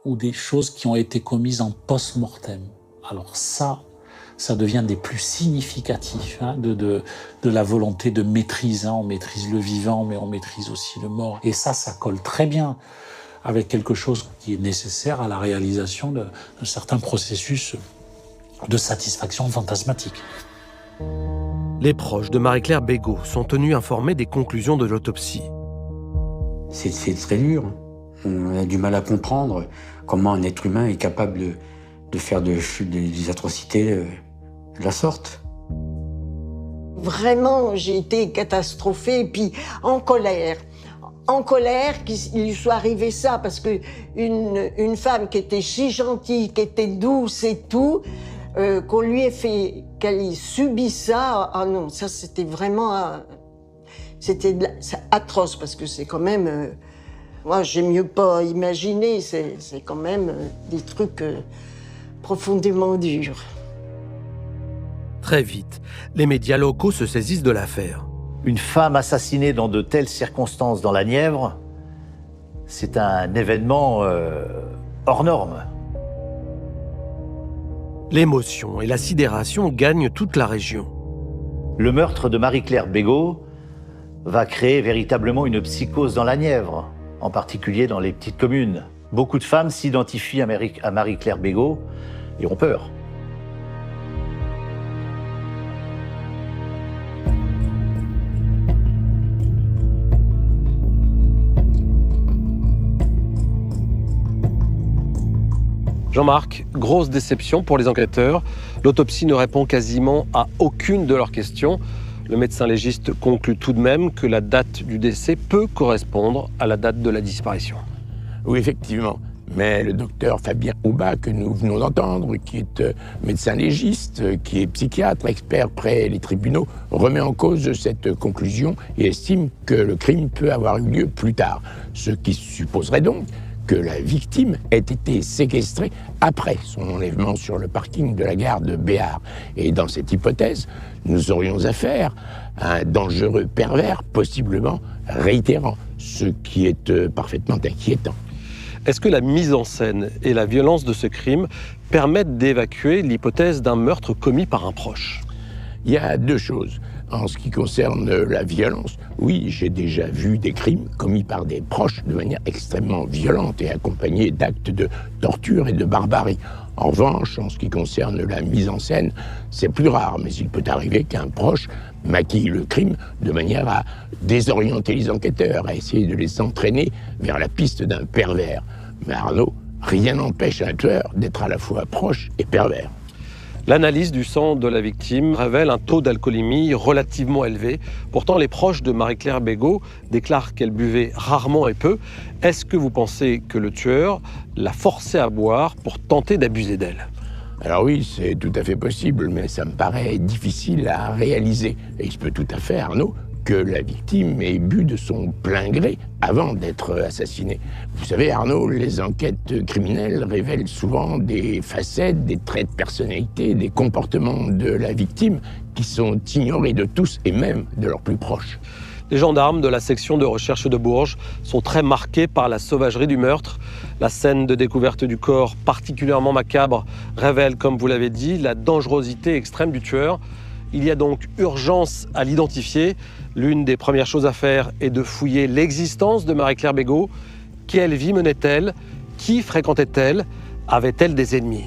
ou des choses qui ont été commises en post-mortem. Alors ça devient des plus significatifs de la volonté de maîtrise. On maîtrise le vivant, mais on maîtrise aussi le mort. Et ça colle très bien avec quelque chose qui est nécessaire à la réalisation d'un certain processus de satisfaction fantasmatique. Les proches de Marie-Claire Bégaud sont tenus informés des conclusions de l'autopsie. C'est très dur. On a du mal à comprendre comment un être humain est capable de faire des atrocités de la sorte. Vraiment, j'ai été catastrophée et puis en colère. En colère qu'il lui soit arrivé ça, parce que une femme qui était si gentille, qui était douce et tout, qu'on lui ait fait, qu'elle ait subi ça, ah non, ça c'était vraiment, c'est atroce, parce que c'est quand même, moi j'ai mieux pas imaginé, c'est quand même des trucs profondément durs. Très vite, les médias locaux se saisissent de l'affaire. Une femme assassinée dans de telles circonstances dans la Nièvre, c'est un événement hors norme. L'émotion et la sidération gagnent toute la région. Le meurtre de Marie-Claire Bégaud va créer véritablement une psychose dans la Nièvre, en particulier dans les petites communes. Beaucoup de femmes s'identifient à Marie-Claire Bégaud et ont peur. Jean-Marc, grosse déception pour les enquêteurs. L'autopsie ne répond quasiment à aucune de leurs questions. Le médecin légiste conclut tout de même que la date du décès peut correspondre à la date de la disparition. Oui, effectivement. Mais le docteur Fabien Houbat, que nous venons d'entendre, qui est médecin légiste, qui est psychiatre, expert près les tribunaux, remet en cause cette conclusion et estime que le crime peut avoir eu lieu plus tard. Ce qui supposerait donc que la victime ait été séquestrée après son enlèvement sur le parking de la gare de Béart. Et dans cette hypothèse, nous aurions affaire à un dangereux pervers, possiblement réitérant, ce qui est parfaitement inquiétant. Est-ce que la mise en scène et la violence de ce crime permettent d'évacuer l'hypothèse d'un meurtre commis par un proche ? Il y a deux choses. En ce qui concerne la violence, oui, j'ai déjà vu des crimes commis par des proches de manière extrêmement violente et accompagnés d'actes de torture et de barbarie. En revanche, en ce qui concerne la mise en scène, c'est plus rare, mais il peut arriver qu'un proche maquille le crime de manière à désorienter les enquêteurs, à essayer de les entraîner vers la piste d'un pervers. Mais Arnaud, rien n'empêche un tueur d'être à la fois proche et pervers. L'analyse du sang de la victime révèle un taux d'alcoolémie relativement élevé. Pourtant, les proches de Marie-Claire Bégaud déclarent qu'elle buvait rarement et peu. Est-ce que vous pensez que le tueur l'a forcée à boire pour tenter d'abuser d'elle ? Alors oui, c'est tout à fait possible, mais ça me paraît difficile à réaliser. Et il se peut tout à fait, Arnaud, que la victime ait bu de son plein gré avant d'être assassinée. Vous savez, Arnaud, les enquêtes criminelles révèlent souvent des facettes, des traits de personnalité, des comportements de la victime qui sont ignorés de tous et même de leurs plus proches. Les gendarmes de la section de recherche de Bourges sont très marqués par la sauvagerie du meurtre. La scène de découverte du corps, particulièrement macabre, révèle, comme vous l'avez dit, la dangerosité extrême du tueur. Il y a donc urgence à l'identifier. L'une des premières choses à faire est de fouiller l'existence de Marie-Claire Bégaud. Quelle vie menait-elle ? Qui fréquentait-elle ? Avait-elle des ennemis ?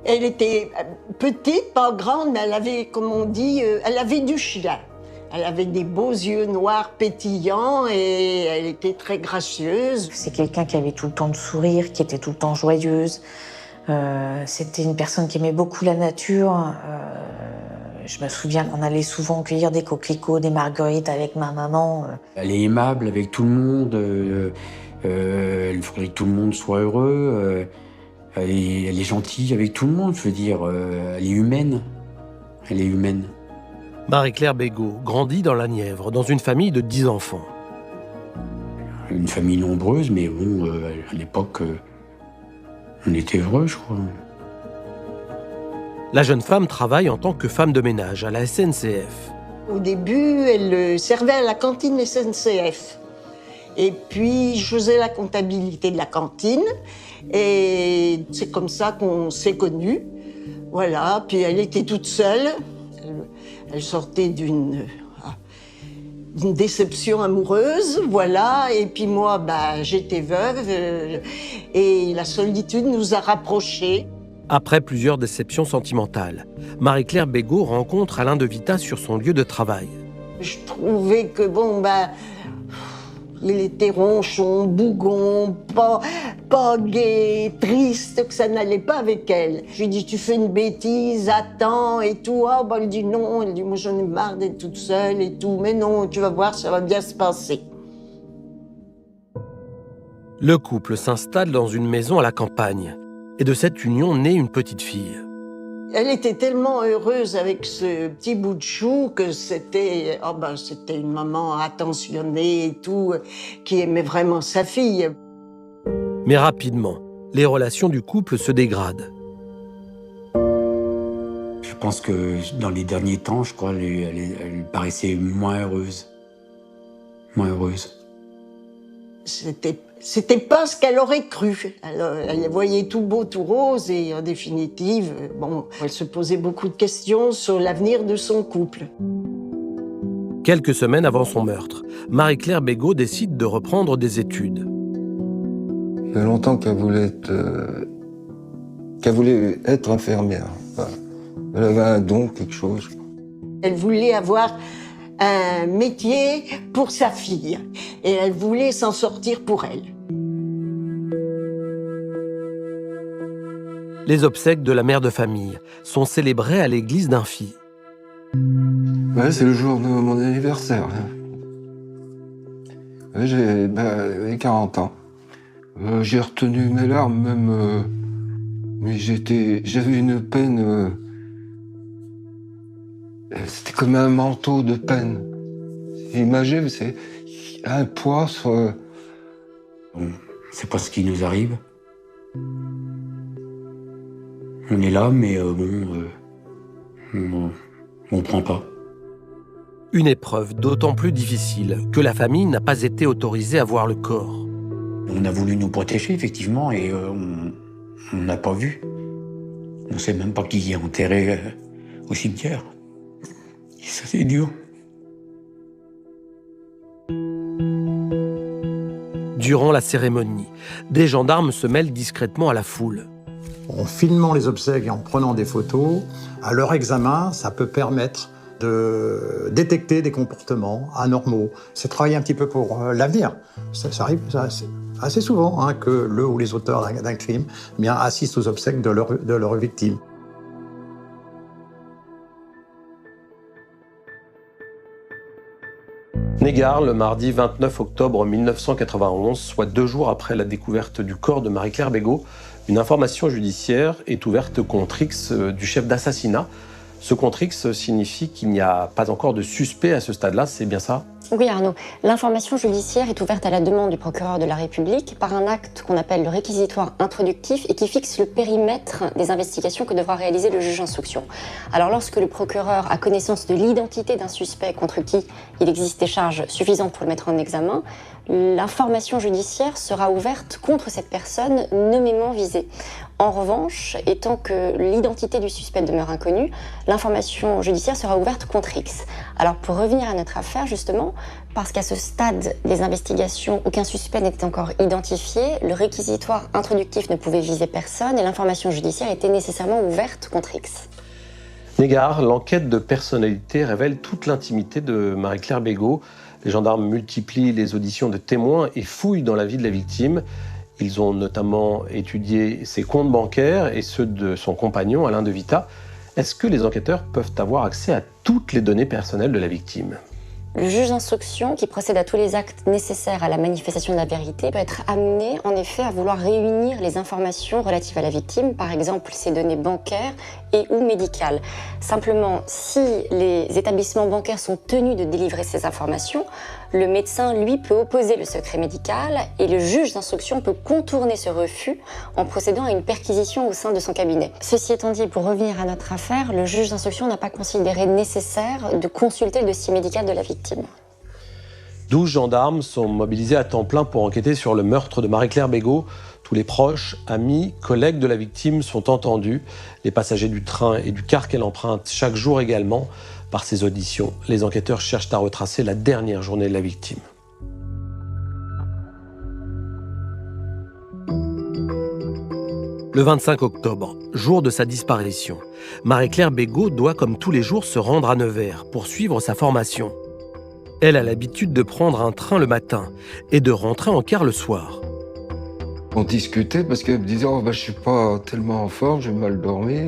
Elle était petite, pas grande, mais elle avait, comme on dit, elle avait du chien. Elle avait des beaux yeux noirs pétillants et elle était très gracieuse. C'est quelqu'un qui avait tout le temps le sourire, qui était tout le temps joyeuse. C'était une personne qui aimait beaucoup la nature. Je me souviens qu'on allait souvent cueillir des coquelicots, des marguerites avec ma maman. Elle est aimable avec tout le monde. Elle voudrait que tout le monde soit heureux. Elle est gentille avec tout le monde, je veux dire. Elle est humaine. Elle est humaine. Marie-Claire Bégaud grandit dans la Nièvre, dans une famille de 10 enfants. Une famille nombreuse, mais bon, à l'époque, on était heureux, je crois. La jeune femme travaille en tant que femme de ménage à la SNCF. Au début, elle servait à la cantine SNCF. Et puis, je faisais la comptabilité de la cantine. Et c'est comme ça qu'on s'est connus. Voilà, puis elle était toute seule. Elle sortait d'une déception amoureuse, voilà. Et puis moi, j'étais veuve et la solitude nous a rapprochés. Après plusieurs déceptions sentimentales, Marie-Claire Bégaud rencontre Alain de Vita sur son lieu de travail. Je trouvais que il était ronchon, bougon, pas gai, triste, que ça n'allait pas avec elle. Je lui dis, tu fais une bêtise, attends et tout. Elle dit non, elle dit, moi j'en ai marre d'être toute seule et tout. Mais non, tu vas voir, ça va bien se passer. Le couple s'installe dans une maison à la campagne. Et de cette union naît une petite fille. Elle était tellement heureuse avec ce petit bout de chou que c'était une maman attentionnée et tout, qui aimait vraiment sa fille. Mais rapidement, les relations du couple se dégradent. Je pense que dans les derniers temps, je crois, elle paraissait moins heureuse. Moins heureuse. C'était pas ce qu'elle aurait cru. Elle voyait tout beau, tout rose, et en définitive, elle se posait beaucoup de questions sur l'avenir de son couple. Quelques semaines avant son meurtre, Marie-Claire Bégaud décide de reprendre des études. Il y a longtemps qu'elle voulait être infirmière. Voilà. Elle avait un don, quelque chose. Elle voulait avoir un métier pour sa fille et elle voulait s'en sortir pour elle. Les obsèques de la mère de famille sont célébrées à l'église d'Imphy. Ouais, c'est le jour de mon anniversaire. Ouais, j'avais 40 ans. J'ai retenu mes larmes même, mais j'avais une peine. C'était comme un manteau de peine. Imagine, c'est un poids sur... C'est pas ce qui nous arrive. On est là, mais on prend pas. Une épreuve d'autant plus difficile que la famille n'a pas été autorisée à voir le corps. On a voulu nous protéger, effectivement, et on n'a pas vu. On ne sait même pas qui est enterré au cimetière. Et ça, c'est dur. Durant la cérémonie, des gendarmes se mêlent discrètement à la foule. En filmant les obsèques et en prenant des photos, à leur examen, ça peut permettre de détecter des comportements anormaux. C'est travailler un petit peu pour l'avenir. Ça arrive assez souvent que le ou les auteurs d'un crime assistent aux obsèques de leur victime. Négarre, le mardi 29 octobre 1991, soit 2 jours après la découverte du corps de Marie-Claire Bégaud, une information judiciaire est ouverte contre X du chef d'assassinat. Ce contre X signifie qu'il n'y a pas encore de suspect à ce stade-là, c'est bien ça ? Oui Arnaud, l'information judiciaire est ouverte à la demande du procureur de la République par un acte qu'on appelle le réquisitoire introductif et qui fixe le périmètre des investigations que devra réaliser le juge d'instruction. Alors lorsque le procureur a connaissance de l'identité d'un suspect contre qui il existe des charges suffisantes pour le mettre en examen, l'information judiciaire sera ouverte contre cette personne nommément visée. En revanche, étant que l'identité du suspect demeure inconnue, l'information judiciaire sera ouverte contre X. Alors pour revenir à notre affaire justement, parce qu'à ce stade des investigations, aucun suspect n'était encore identifié, le réquisitoire introductif ne pouvait viser personne et l'information judiciaire était nécessairement ouverte contre X. Négarre, l'enquête de personnalité révèle toute l'intimité de Marie-Claire Bégaud. Les gendarmes multiplient les auditions de témoins et fouillent dans la vie de la victime. Ils ont notamment étudié ses comptes bancaires et ceux de son compagnon, Alain de Vita. Est-ce que les enquêteurs peuvent avoir accès à toutes les données personnelles de la victime ? Le juge d'instruction, qui procède à tous les actes nécessaires à la manifestation de la vérité, peut être amené en effet à vouloir réunir les informations relatives à la victime, par exemple ses données bancaires et ou médicales. Simplement, si les établissements bancaires sont tenus de délivrer ces informations, le médecin, lui, peut opposer le secret médical et le juge d'instruction peut contourner ce refus en procédant à une perquisition au sein de son cabinet. Ceci étant dit, pour revenir à notre affaire, le juge d'instruction n'a pas considéré nécessaire de consulter le dossier médical de la victime. 12 gendarmes sont mobilisés à temps plein pour enquêter sur le meurtre de Marie-Claire Bégaud. Tous les proches, amis, collègues de la victime sont entendus. Les passagers du train et du car qu'elle emprunte chaque jour également. Par ces auditions, les enquêteurs cherchent à retracer la dernière journée de la victime. Le 25 octobre, jour de sa disparition, Marie-Claire Bégaud doit, comme tous les jours, se rendre à Nevers pour suivre sa formation. Elle a l'habitude de prendre un train le matin et de rentrer en car le soir. On discutait parce qu'elle me disait « je suis pas tellement en forme, j'ai mal dormi ».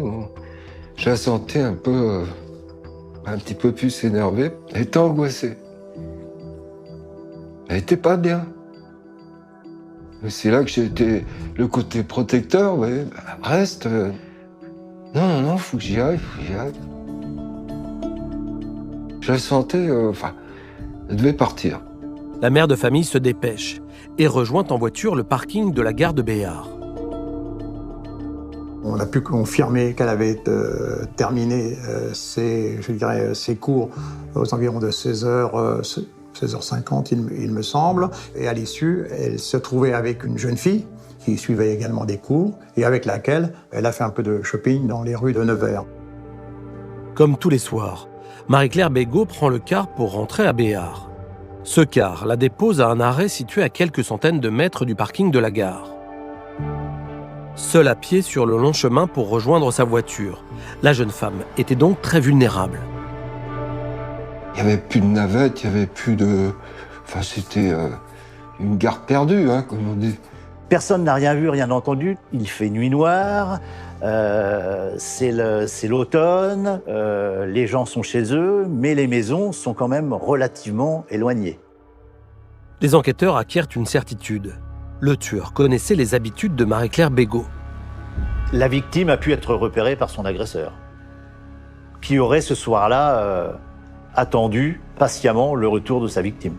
Je la sentais un petit peu plus énervée. Elle était angoissée. Elle était pas bien. Mais c'est là que j'ai été le côté protecteur. Ouais, reste. Non, faut que j'y aille, Je la sentais, elle devait partir. La mère de famille se dépêche et rejoint en voiture le parking de la gare de Béart. On a pu confirmer qu'elle avait terminé ses cours aux environs de 16h50, il me semble. Et à l'issue, elle se trouvait avec une jeune fille qui suivait également des cours et avec laquelle elle a fait un peu de shopping dans les rues de Nevers. Comme tous les soirs, Marie-Claire Bégaud prend le car pour rentrer à Béart. Ce car la dépose à un arrêt situé à quelques centaines de mètres du parking de la gare. Seule à pied sur le long chemin pour rejoindre sa voiture, la jeune femme était donc très vulnérable. Il n'y avait plus de navette, il n'y avait plus de... c'était une gare perdue, comme on dit. Personne n'a rien vu, rien entendu. Il fait nuit noire, c'est l'automne, les gens sont chez eux, mais les maisons sont quand même relativement éloignées. Les enquêteurs acquièrent une certitude. Le tueur connaissait les habitudes de Marie-Claire Bégaud. La victime a pu être repérée par son agresseur, qui aurait ce soir-là attendu patiemment le retour de sa victime.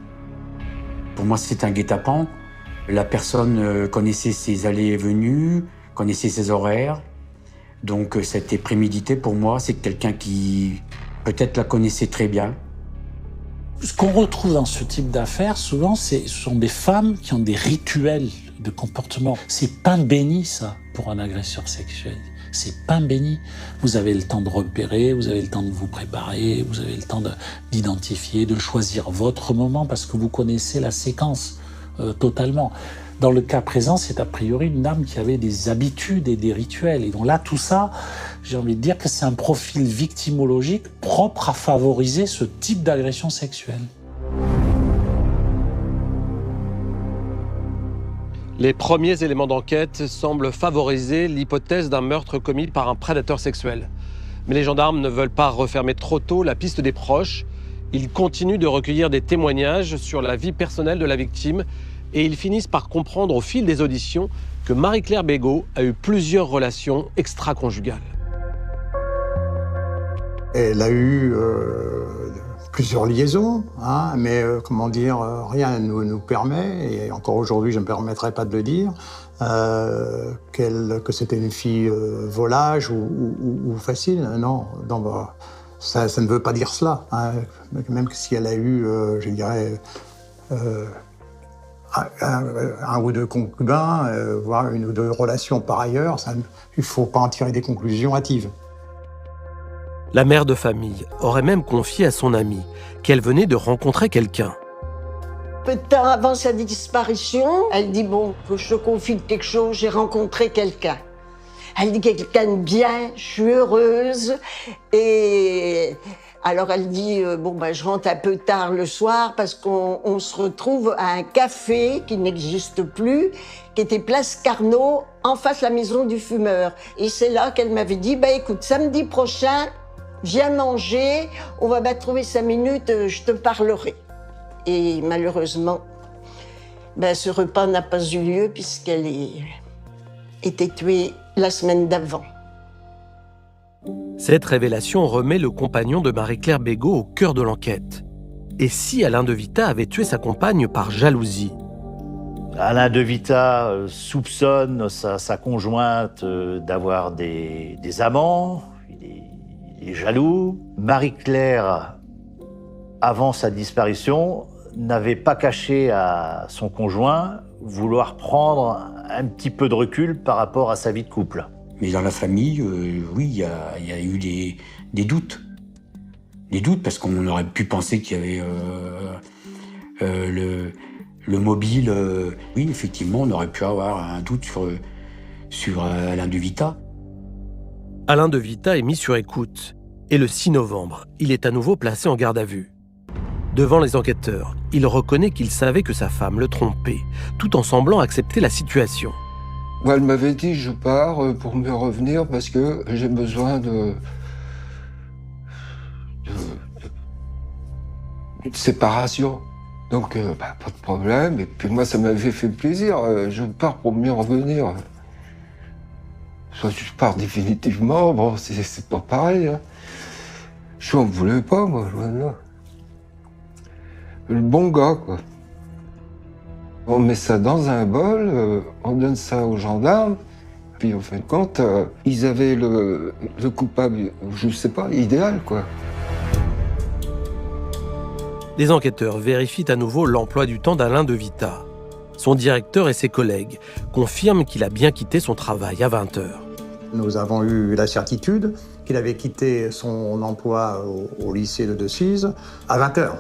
Pour moi, c'est un guet-apens. La personne connaissait ses allées et venues, connaissait ses horaires. Donc c'était prémédité pour moi. C'est quelqu'un qui peut-être la connaissait très bien. Ce qu'on retrouve dans ce type d'affaires, souvent, ce sont des femmes qui ont des rituels de comportement. C'est pain béni, ça, pour un agresseur sexuel. C'est pain béni. Vous avez le temps de repérer, vous avez le temps de vous préparer, vous avez le temps d'identifier, de choisir votre moment, parce que vous connaissez la séquence totalement. Dans le cas présent, c'est a priori une dame qui avait des habitudes et des rituels. Et donc là, tout ça, j'ai envie de dire que c'est un profil victimologique propre à favoriser ce type d'agression sexuelle. Les premiers éléments d'enquête semblent favoriser l'hypothèse d'un meurtre commis par un prédateur sexuel. Mais les gendarmes ne veulent pas refermer trop tôt la piste des proches. Ils continuent de recueillir des témoignages sur la vie personnelle de la victime et ils finissent par comprendre au fil des auditions que Marie-Claire Bégaud a eu plusieurs relations extra-conjugales. Elle a eu plusieurs liaisons, mais rien ne nous permet, et encore aujourd'hui je ne me permettrai pas de le dire, que c'était une fille volage ou facile. Non, ça ne veut pas dire cela. Même si elle a eu, un ou deux concubins, voire une ou deux relations par ailleurs, il ne faut pas en tirer des conclusions hâtives. La mère de famille aurait même confié à son amie qu'elle venait de rencontrer quelqu'un. Peu de temps avant sa disparition, elle dit « Bon, faut que je te confie quelque chose, j'ai rencontré quelqu'un. » Elle dit quelqu'un de bien, je suis heureuse. Et alors elle dit je rentre un peu tard le soir parce qu'on se retrouve à un café qui n'existe plus, qui était place Carnot, en face de la maison du fumeur. Et c'est là qu'elle m'avait dit écoute, samedi prochain, viens manger, on va trouver 5 minutes, je te parlerai. Et malheureusement, ce repas n'a pas eu lieu puisqu'elle était tuée la semaine d'avant. Cette révélation remet le compagnon de Marie-Claire Bégaud au cœur de l'enquête. Et si Alain De Vita avait tué sa compagne par jalousie ? Alain De Vita soupçonne sa conjointe d'avoir des amants, il est jaloux. Marie-Claire, avant sa disparition, n'avait pas caché à son conjoint vouloir prendre un petit peu de recul par rapport à sa vie de couple. Mais dans la famille, oui, il y a eu des doutes. des doutes, parce qu'on aurait pu penser qu'il y avait le mobile. Oui, effectivement, on aurait pu avoir un doute sur Alain de Vita. Alain de Vita est mis sur écoute. Et le 6 novembre, il est à nouveau placé en garde à vue. Devant les enquêteurs, il reconnaît qu'il savait que sa femme le trompait, tout en semblant accepter la situation. Elle m'avait dit, je pars pour mieux revenir parce que j'ai besoin d'une séparation. Donc, pas de problème. Et puis moi, ça m'avait fait plaisir. Je pars pour mieux revenir. Soit je pars définitivement, bon, c'est pas pareil. Hein. Je n'en voulais pas, moi, loin de là. Le bon gars, quoi. On met ça dans un bol, on donne ça aux gendarmes, puis en fin de compte, ils avaient le coupable, je sais pas, idéal, quoi. Les enquêteurs vérifient à nouveau l'emploi du temps d'Alain de Vita. Son directeur et ses collègues confirment qu'il a bien quitté son travail à 20h. Nous avons eu la certitude qu'il avait quitté son emploi au lycée de Decize à 20h.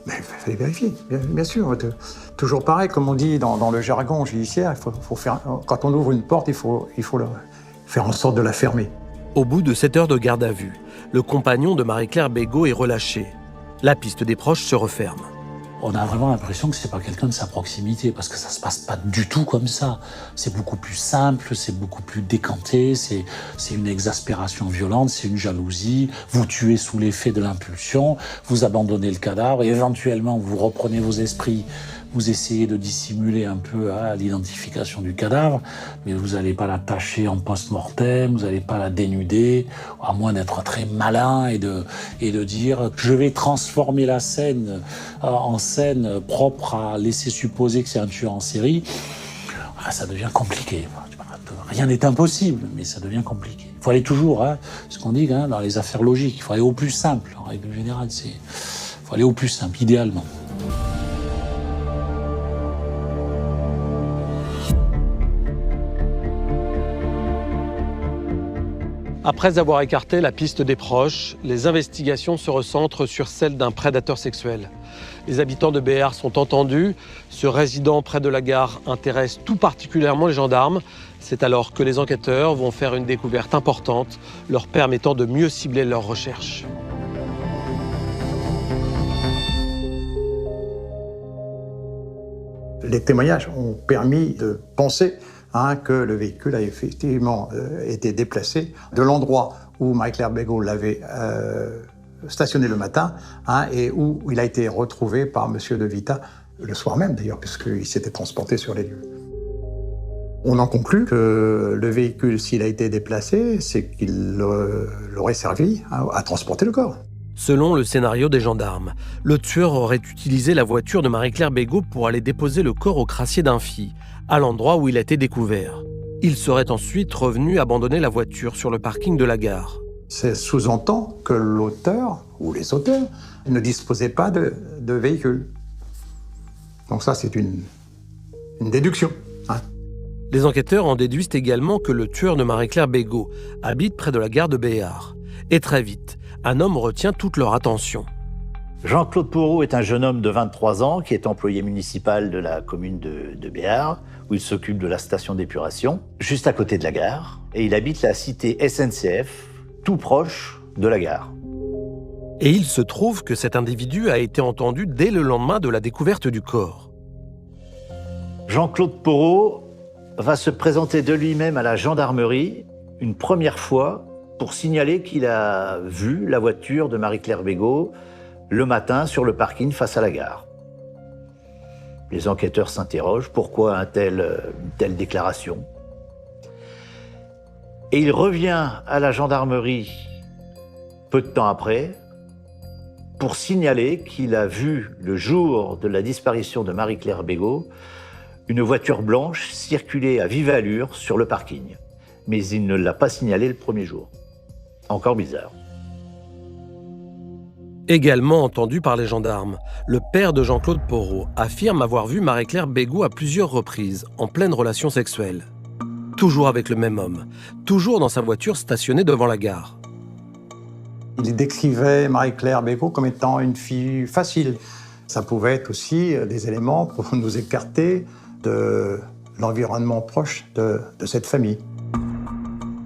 Mais il fallait vérifier, bien sûr. Toujours pareil, comme on dit dans le jargon judiciaire, faut faire, quand on ouvre une porte, il faut faire en sorte de la fermer. Au bout de 7 heures de garde à vue, le compagnon de Marie-Claire Bégaud est relâché. La piste des proches se referme. On a vraiment l'impression que c'est pas quelqu'un de sa proximité, parce que ça se passe pas du tout comme ça. C'est beaucoup plus simple, c'est beaucoup plus décanté, c'est une exaspération violente, c'est une jalousie. Vous tuez sous l'effet de l'impulsion, vous abandonnez le cadavre, et éventuellement vous reprenez vos esprits, vous essayez de dissimuler un peu l'identification du cadavre, mais vous n'allez pas la tâcher en post-mortem, vous n'allez pas la dénuder, à moins d'être très malin et de dire « je vais transformer la scène en scène propre à laisser supposer que c'est un tueur en série », ça devient compliqué. Rien n'est impossible, mais ça devient compliqué. Il faut aller toujours, ce qu'on dit dans les affaires logiques, il faut aller au plus simple. En règle générale, il faut aller au plus simple, idéalement. Après avoir écarté la piste des proches, les investigations se recentrent sur celle d'un prédateur sexuel. Les habitants de Béart sont entendus. Ce résident près de la gare intéresse tout particulièrement les gendarmes. C'est alors que les enquêteurs vont faire une découverte importante, leur permettant de mieux cibler leurs recherches. Les témoignages ont permis de penser que le véhicule a effectivement été déplacé de l'endroit où Marie-Claire Bégaud l'avait stationné le matin et où il a été retrouvé par M. de Vita le soir même d'ailleurs, puisqu'il s'était transporté sur les lieux. On en conclut que le véhicule, s'il a été déplacé, c'est qu'il aurait servi à transporter le corps. Selon le scénario des gendarmes, le tueur aurait utilisé la voiture de Marie-Claire Bégaud pour aller déposer le corps au crassier d'Imphy, à l'endroit où il a été découvert. Il serait ensuite revenu abandonner la voiture sur le parking de la gare. Ça sous-entend que l'auteur, ou les auteurs, ne disposaient pas de véhicule. Donc ça, c'est une déduction. Les enquêteurs en déduisent également que le tueur de Marie-Claire Bégaud habite près de la gare de Béart. Et très vite, un homme retient toute leur attention. Jean-Claude Porot est un jeune homme de 23 ans qui est employé municipal de la commune de Béart, où il s'occupe de la station d'épuration, juste à côté de la gare. Et il habite la cité SNCF, tout proche de la gare. Et il se trouve que cet individu a été entendu dès le lendemain de la découverte du corps. Jean-Claude Porot va se présenter de lui-même à la gendarmerie une première fois pour signaler qu'il a vu la voiture de Marie-Claire Bégaud le matin sur le parking face à la gare. Les enquêteurs s'interrogent, pourquoi une telle déclaration? Et il revient à la gendarmerie peu de temps après pour signaler qu'il a vu le jour de la disparition de Marie-Claire Bégaud une voiture blanche circuler à vive allure sur le parking. Mais il ne l'a pas signalé le premier jour. Encore bizarre. Également entendu par les gendarmes, le père de Jean-Claude Porot affirme avoir vu Marie-Claire Bégaud à plusieurs reprises, en pleine relation sexuelle. Toujours avec le même homme, toujours dans sa voiture stationnée devant la gare. Il décrivait Marie-Claire Bégaud comme étant une fille facile. Ça pouvait être aussi des éléments pour nous écarter de l'environnement proche de cette famille.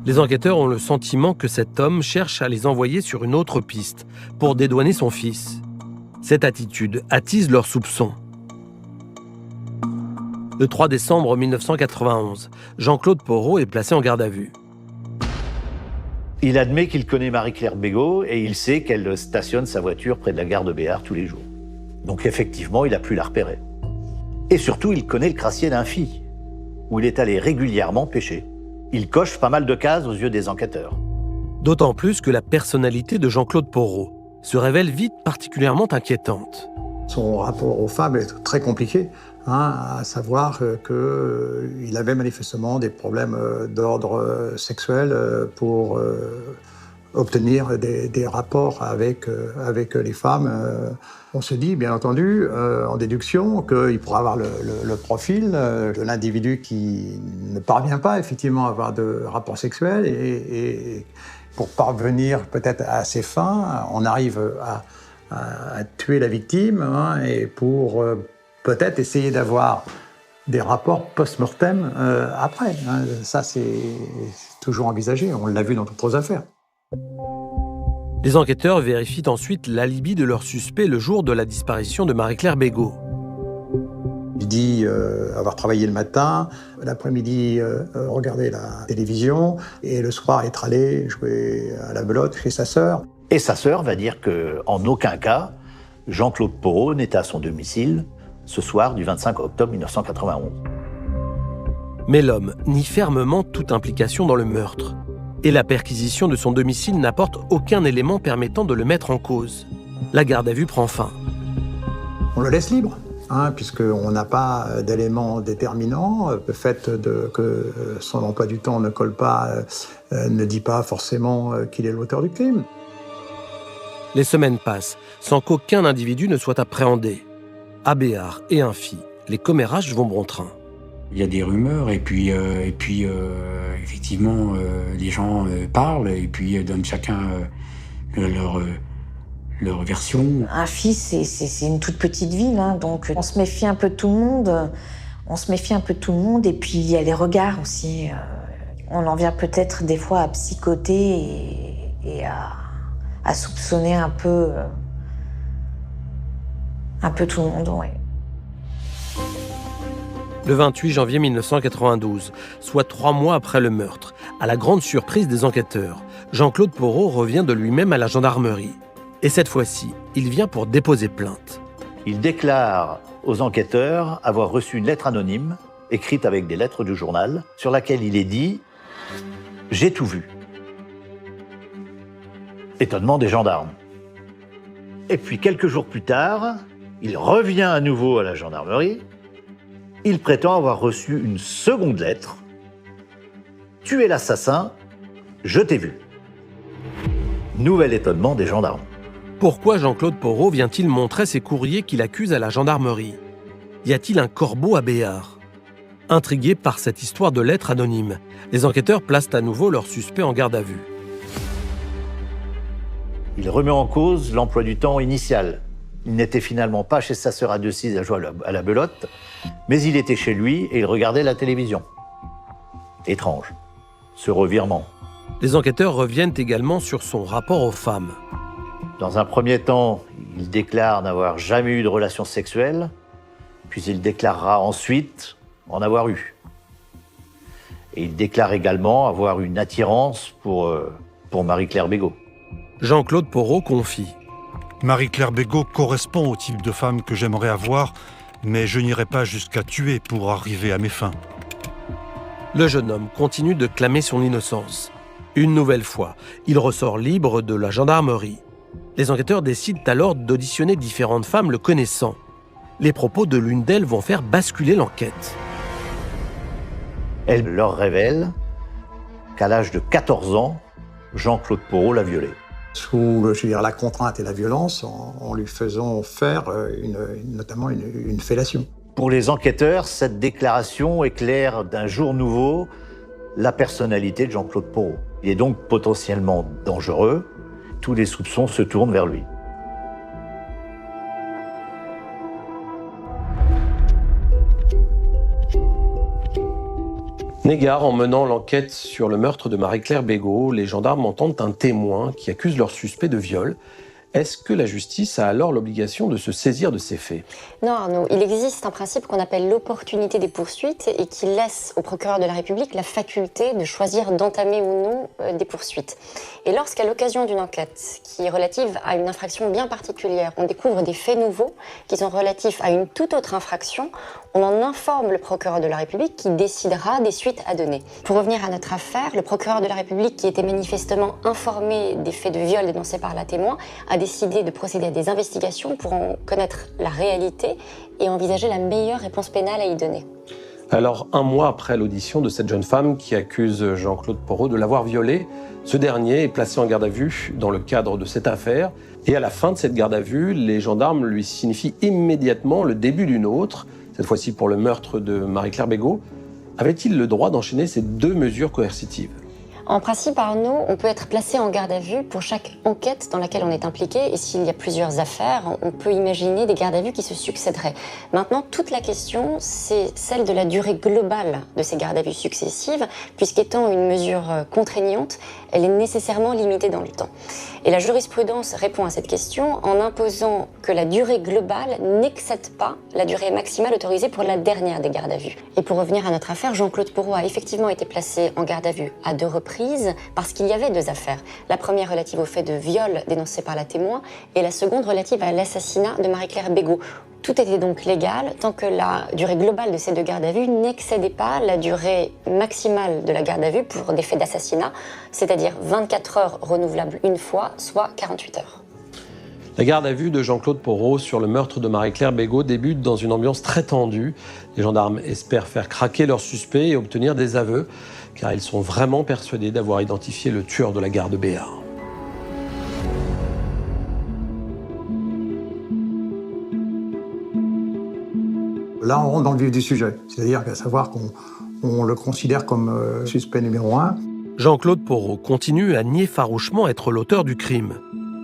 Les enquêteurs ont le sentiment que cet homme cherche à les envoyer sur une autre piste pour dédouaner son fils. Cette attitude attise leurs soupçons. Le 3 décembre 1991, Jean-Claude Porot est placé en garde à vue. Il admet qu'il connaît Marie-Claire Bégaud et il sait qu'elle stationne sa voiture près de la gare de Béart tous les jours. Donc effectivement, il a pu la repérer. Et surtout, il connaît le crassier d'Imphy, où il est allé régulièrement pêcher. Il coche pas mal de cases aux yeux des enquêteurs. D'autant plus que la personnalité de Jean-Claude Porot se révèle vite particulièrement inquiétante. Son rapport aux femmes est très compliqué, à savoir qu'il avait manifestement des problèmes d'ordre sexuel pour obtenir des rapports avec les femmes. On se dit, bien entendu, en déduction, qu'il pourra avoir le profil de l'individu qui ne parvient pas effectivement à avoir de rapports sexuels et pour parvenir peut-être à ses fins, on arrive à tuer la victime et pour peut-être essayer d'avoir des rapports post-mortem après. Ça, c'est toujours envisagé. On l'a vu dans d'autres affaires. Les enquêteurs vérifient ensuite l'alibi de leur suspect le jour de la disparition de Marie-Claire Bégaud. Il dit avoir travaillé le matin, l'après-midi regarder la télévision et le soir être allé jouer à la belote chez sa sœur. Et sa sœur va dire qu'en aucun cas, Jean-Claude Porot n'était à son domicile ce soir du 25 octobre 1991. Mais l'homme nie fermement toute implication dans le meurtre. Et la perquisition de son domicile n'apporte aucun élément permettant de le mettre en cause. La garde à vue prend fin. On le laisse libre, puisqu'on n'a pas d'éléments déterminants. Le fait que son emploi du temps ne colle pas ne dit pas forcément qu'il est l'auteur du crime. Les semaines passent sans qu'aucun individu ne soit appréhendé. À Béart et Imphy, les commérages vont bon train. Il y a des rumeurs et puis effectivement les gens parlent et puis donnent chacun leur version. Imphy, c'est une toute petite ville, donc on se méfie un peu de tout le monde. Et puis il y a les regards aussi. On en vient peut-être des fois à psychoter et à soupçonner un peu tout le monde, ouais. Le 28 janvier 1992, soit 3 mois après le meurtre, à la grande surprise des enquêteurs, Jean-Claude Porot revient de lui-même à la gendarmerie. Et cette fois-ci, il vient pour déposer plainte. Il déclare aux enquêteurs avoir reçu une lettre anonyme, écrite avec des lettres du journal, sur laquelle il est dit « J'ai tout vu ». Étonnement des gendarmes. Et puis quelques jours plus tard, il revient à nouveau à la gendarmerie. Il prétend avoir reçu une seconde lettre. « Tu es l'assassin, je t'ai vu ». Nouvel étonnement des gendarmes. Pourquoi Jean-Claude Porot vient-il montrer ses courriers qu'il accuse à la gendarmerie ? Y a-t-il un corbeau à Béart ? Intrigués par cette histoire de lettres anonymes, les enquêteurs placent à nouveau leur suspect en garde à vue. Il remet en cause l'emploi du temps initial. Il n'était finalement pas chez sa sœur à Decize à jouer à la belote, mais il était chez lui et il regardait la télévision. Étrange, ce revirement. Les enquêteurs reviennent également sur son rapport aux femmes. Dans un premier temps, il déclare n'avoir jamais eu de relations sexuelles, puis il déclarera ensuite en avoir eu. Et il déclare également avoir une attirance pour Marie-Claire Bégaud. Jean-Claude Porot confie. Marie-Claire Bégaud correspond au type de femme que j'aimerais avoir, mais je n'irai pas jusqu'à tuer pour arriver à mes fins. Le jeune homme continue de clamer son innocence. Une nouvelle fois, il ressort libre de la gendarmerie. Les enquêteurs décident alors d'auditionner différentes femmes le connaissant. Les propos de l'une d'elles vont faire basculer l'enquête. Elle leur révèle qu'à l'âge de 14 ans, Jean-Claude Porot l'a violée. Sous la contrainte et la violence, en lui faisant faire notamment une fellation. Pour les enquêteurs, cette déclaration éclaire d'un jour nouveau la personnalité de Jean-Claude Porot. Il est donc potentiellement dangereux, tous les soupçons se tournent vers lui. Négard, en menant l'enquête sur le meurtre de Marie-Claire Bégaud, les gendarmes entendent un témoin qui accuse leur suspect de viol. Est-ce que la justice a alors l'obligation de se saisir de ces faits ? Non, Arnaud, il existe un principe qu'on appelle l'opportunité des poursuites et qui laisse au procureur de la République la faculté de choisir d'entamer ou non des poursuites. Et lorsqu'à l'occasion d'une enquête qui est relative à une infraction bien particulière, on découvre des faits nouveaux qui sont relatifs à une toute autre infraction, on en informe le procureur de la République qui décidera des suites à donner. Pour revenir à notre affaire, le procureur de la République, qui était manifestement informé des faits de viol dénoncés par la témoin, a décidé de procéder à des investigations pour en connaître la réalité et envisager la meilleure réponse pénale à y donner. Alors, 1 mois après l'audition de cette jeune femme qui accuse Jean-Claude Porrot de l'avoir violée, ce dernier est placé en garde à vue dans le cadre de cette affaire. Et à la fin de cette garde à vue, les gendarmes lui signifient immédiatement le début d'une autre, cette fois-ci pour le meurtre de Marie-Claire Bégaud. Avait-il le droit d'enchaîner ces 2 mesures coercitives ? En principe, Arnaud, on peut être placé en garde à vue pour chaque enquête dans laquelle on est impliqué. Et s'il y a plusieurs affaires, on peut imaginer des gardes à vue qui se succéderaient. Maintenant, toute la question, c'est celle de la durée globale de ces gardes à vue successives, puisqu'étant une mesure contraignante, elle est nécessairement limitée dans le temps. Et la jurisprudence répond à cette question en imposant que la durée globale n'excède pas la durée maximale autorisée pour la dernière des gardes à vue. Et pour revenir à notre affaire, Jean-Claude Porrot a effectivement été placé en garde à vue à 2 reprises, parce qu'il y avait 2 affaires. La première relative au fait de viol dénoncé par la témoin et la seconde relative à l'assassinat de Marie-Claire Bégaud. Tout était donc légal tant que la durée globale de ces 2 gardes à vue n'excédait pas la durée maximale de la garde à vue pour des faits d'assassinat, c'est-à-dire 24 heures renouvelables une fois, soit 48 heures. La garde à vue de Jean-Claude Porrot sur le meurtre de Marie-Claire Bégaud débute dans une ambiance très tendue. Les gendarmes espèrent faire craquer leurs suspects et obtenir des aveux, car ils sont vraiment persuadés d'avoir identifié le tueur de la gare de Béart. Là, on rentre dans le vif du sujet, c'est-à-dire qu'à savoir qu'on le considère comme suspect numéro 1. Jean-Claude Porrot continue à nier farouchement être l'auteur du crime.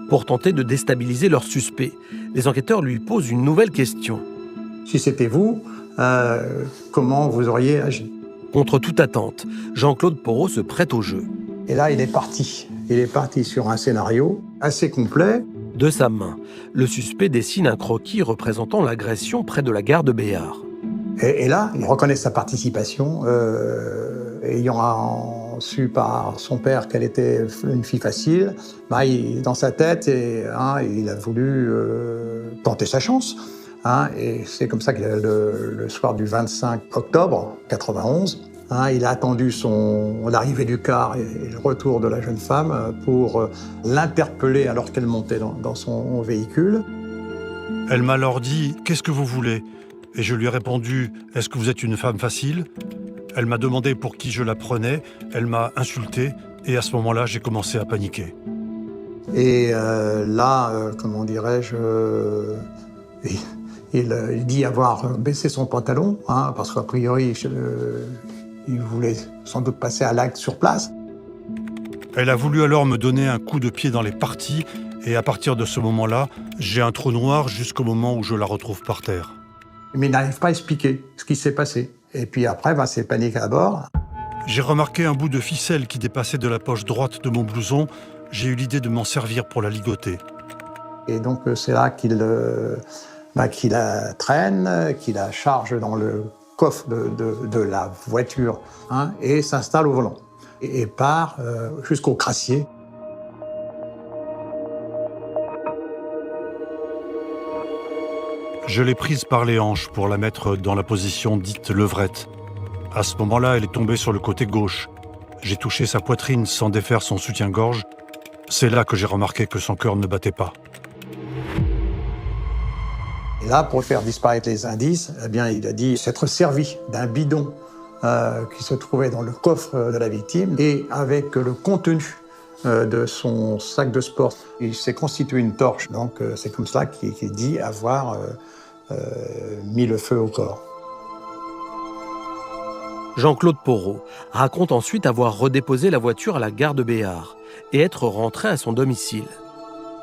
Pour tenter de déstabiliser leur suspect, les enquêteurs lui posent une nouvelle question. Si c'était vous, comment vous auriez agi ? Contre toute attente, Jean-Claude Porrot se prête au jeu. Et là, il est parti. Il est parti sur un scénario assez complet. De sa main, le suspect dessine un croquis représentant l'agression près de la gare de Béart. Et là, il reconnaît sa participation, ayant su par son père qu'elle était une fille facile. Dans sa tête, il a voulu tenter sa chance. Et c'est comme ça que le soir du 25 octobre 91, il a attendu l'arrivée du car et le retour de la jeune femme pour l'interpeller alors qu'elle montait dans son véhicule. Elle m'a alors dit « Qu'est-ce que vous voulez ?» Et je lui ai répondu « Est-ce que vous êtes une femme facile ?» Elle m'a demandé pour qui je la prenais, elle m'a insulté et à ce moment-là, j'ai commencé à paniquer. Et comment dirais-je, il dit avoir baissé son pantalon, parce qu'a priori, il voulait sans doute passer à l'acte sur place. Elle a voulu alors me donner un coup de pied dans les parties et à partir de ce moment-là, j'ai un trou noir jusqu'au moment où je la retrouve par terre. Mais il n'arrive pas à expliquer ce qui s'est passé. Et puis après, c'est panique à bord. J'ai remarqué un bout de ficelle qui dépassait de la poche droite de mon blouson. J'ai eu l'idée de m'en servir pour la ligoter. Et donc c'est là qu'il la traîne, qu'il la charge dans le coffre de la voiture et s'installe au volant. Et part jusqu'au crassier. Je l'ai prise par les hanches pour la mettre dans la position dite levrette. À ce moment-là, elle est tombée sur le côté gauche. J'ai touché sa poitrine sans défaire son soutien-gorge. C'est là que j'ai remarqué que son cœur ne battait pas. Et là, pour faire disparaître les indices, il a dit s'être servi d'un bidon qui se trouvait dans le coffre de la victime et avec le contenu de son sac de sport. Il s'est constitué une torche, donc c'est comme ça qu'il dit avoir mis le feu au corps. Jean-Claude Porrot raconte ensuite avoir redéposé la voiture à la gare de Béart et être rentré à son domicile.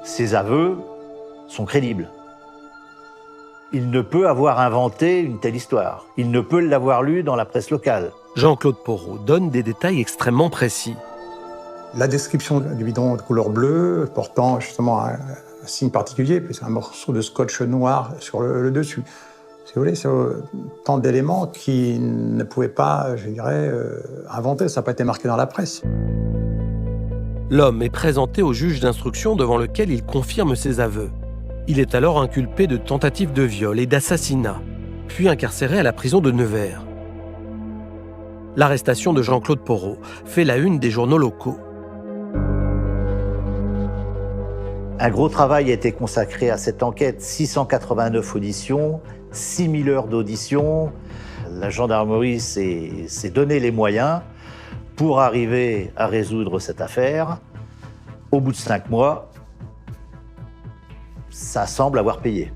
Ses aveux sont crédibles. Il ne peut avoir inventé une telle histoire. Il ne peut l'avoir lu dans la presse locale. Jean-Claude Porrot donne des détails extrêmement précis. La description du bidon de couleur bleue, portant justement un signe particulier, puis c'est un morceau de scotch noir sur le dessus. Si vous voulez, c'est tant d'éléments qui ne pouvaient pas, je dirais, inventer. Ça n'a pas été marqué dans la presse. L'homme est présenté au juge d'instruction devant lequel il confirme ses aveux. Il est alors inculpé de tentative de viol et d'assassinat, puis incarcéré à la prison de Nevers. L'arrestation de Jean-Claude Porrot fait la une des journaux locaux. Un gros travail a été consacré à cette enquête, 689 auditions, 6000 heures d'audition. La gendarmerie s'est donné les moyens pour arriver à résoudre cette affaire. Au bout de 5 mois, ça semble avoir payé.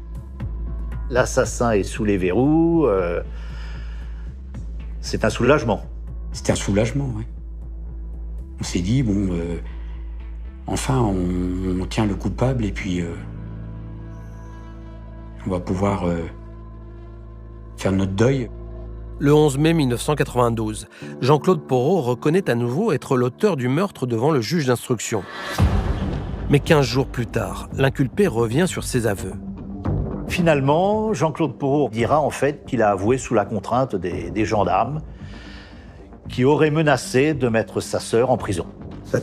L'assassin est sous les verrous. C'est un soulagement. C'était un soulagement, oui. On s'est dit, bon, enfin, on tient le coupable et puis on va pouvoir faire notre deuil. Le 11 mai 1992, Jean-Claude Porrot reconnaît à nouveau être l'auteur du meurtre devant le juge d'instruction. Mais 15 jours plus tard, l'inculpé revient sur ses aveux. Finalement, Jean-Claude Porrot dira en fait qu'il a avoué sous la contrainte des gendarmes qui auraient menacé de mettre sa sœur en prison.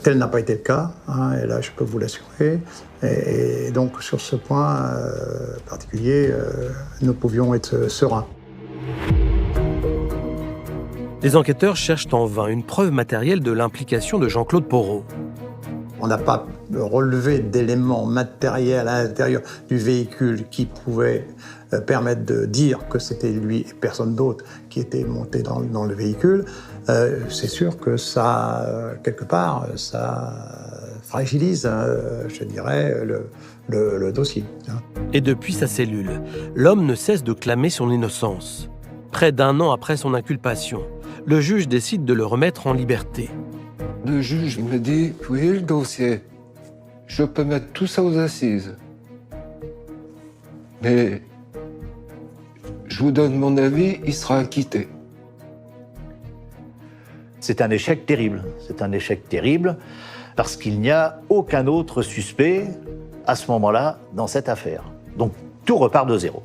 Tel n'a pas été le cas, et là je peux vous l'assurer. Et donc sur ce point particulier, nous pouvions être sereins. Les enquêteurs cherchent en vain une preuve matérielle de l'implication de Jean-Claude Porrot. On n'a pas relevé d'éléments matériels à l'intérieur du véhicule qui pouvaient permettre de dire que c'était lui et personne d'autre qui était monté dans le véhicule. C'est sûr que ça, quelque part, ça fragilise, je dirais, le dossier. Et depuis sa cellule, l'homme ne cesse de clamer son innocence. Près d'1 an après son inculpation, le juge décide de le remettre en liberté. Le juge me dit, vous voyez le dossier, je peux mettre tout ça aux assises. Mais je vous donne mon avis, il sera acquitté. C'est un échec terrible. C'est un échec terrible parce qu'il n'y a aucun autre suspect à ce moment-là dans cette affaire. Donc tout repart de zéro.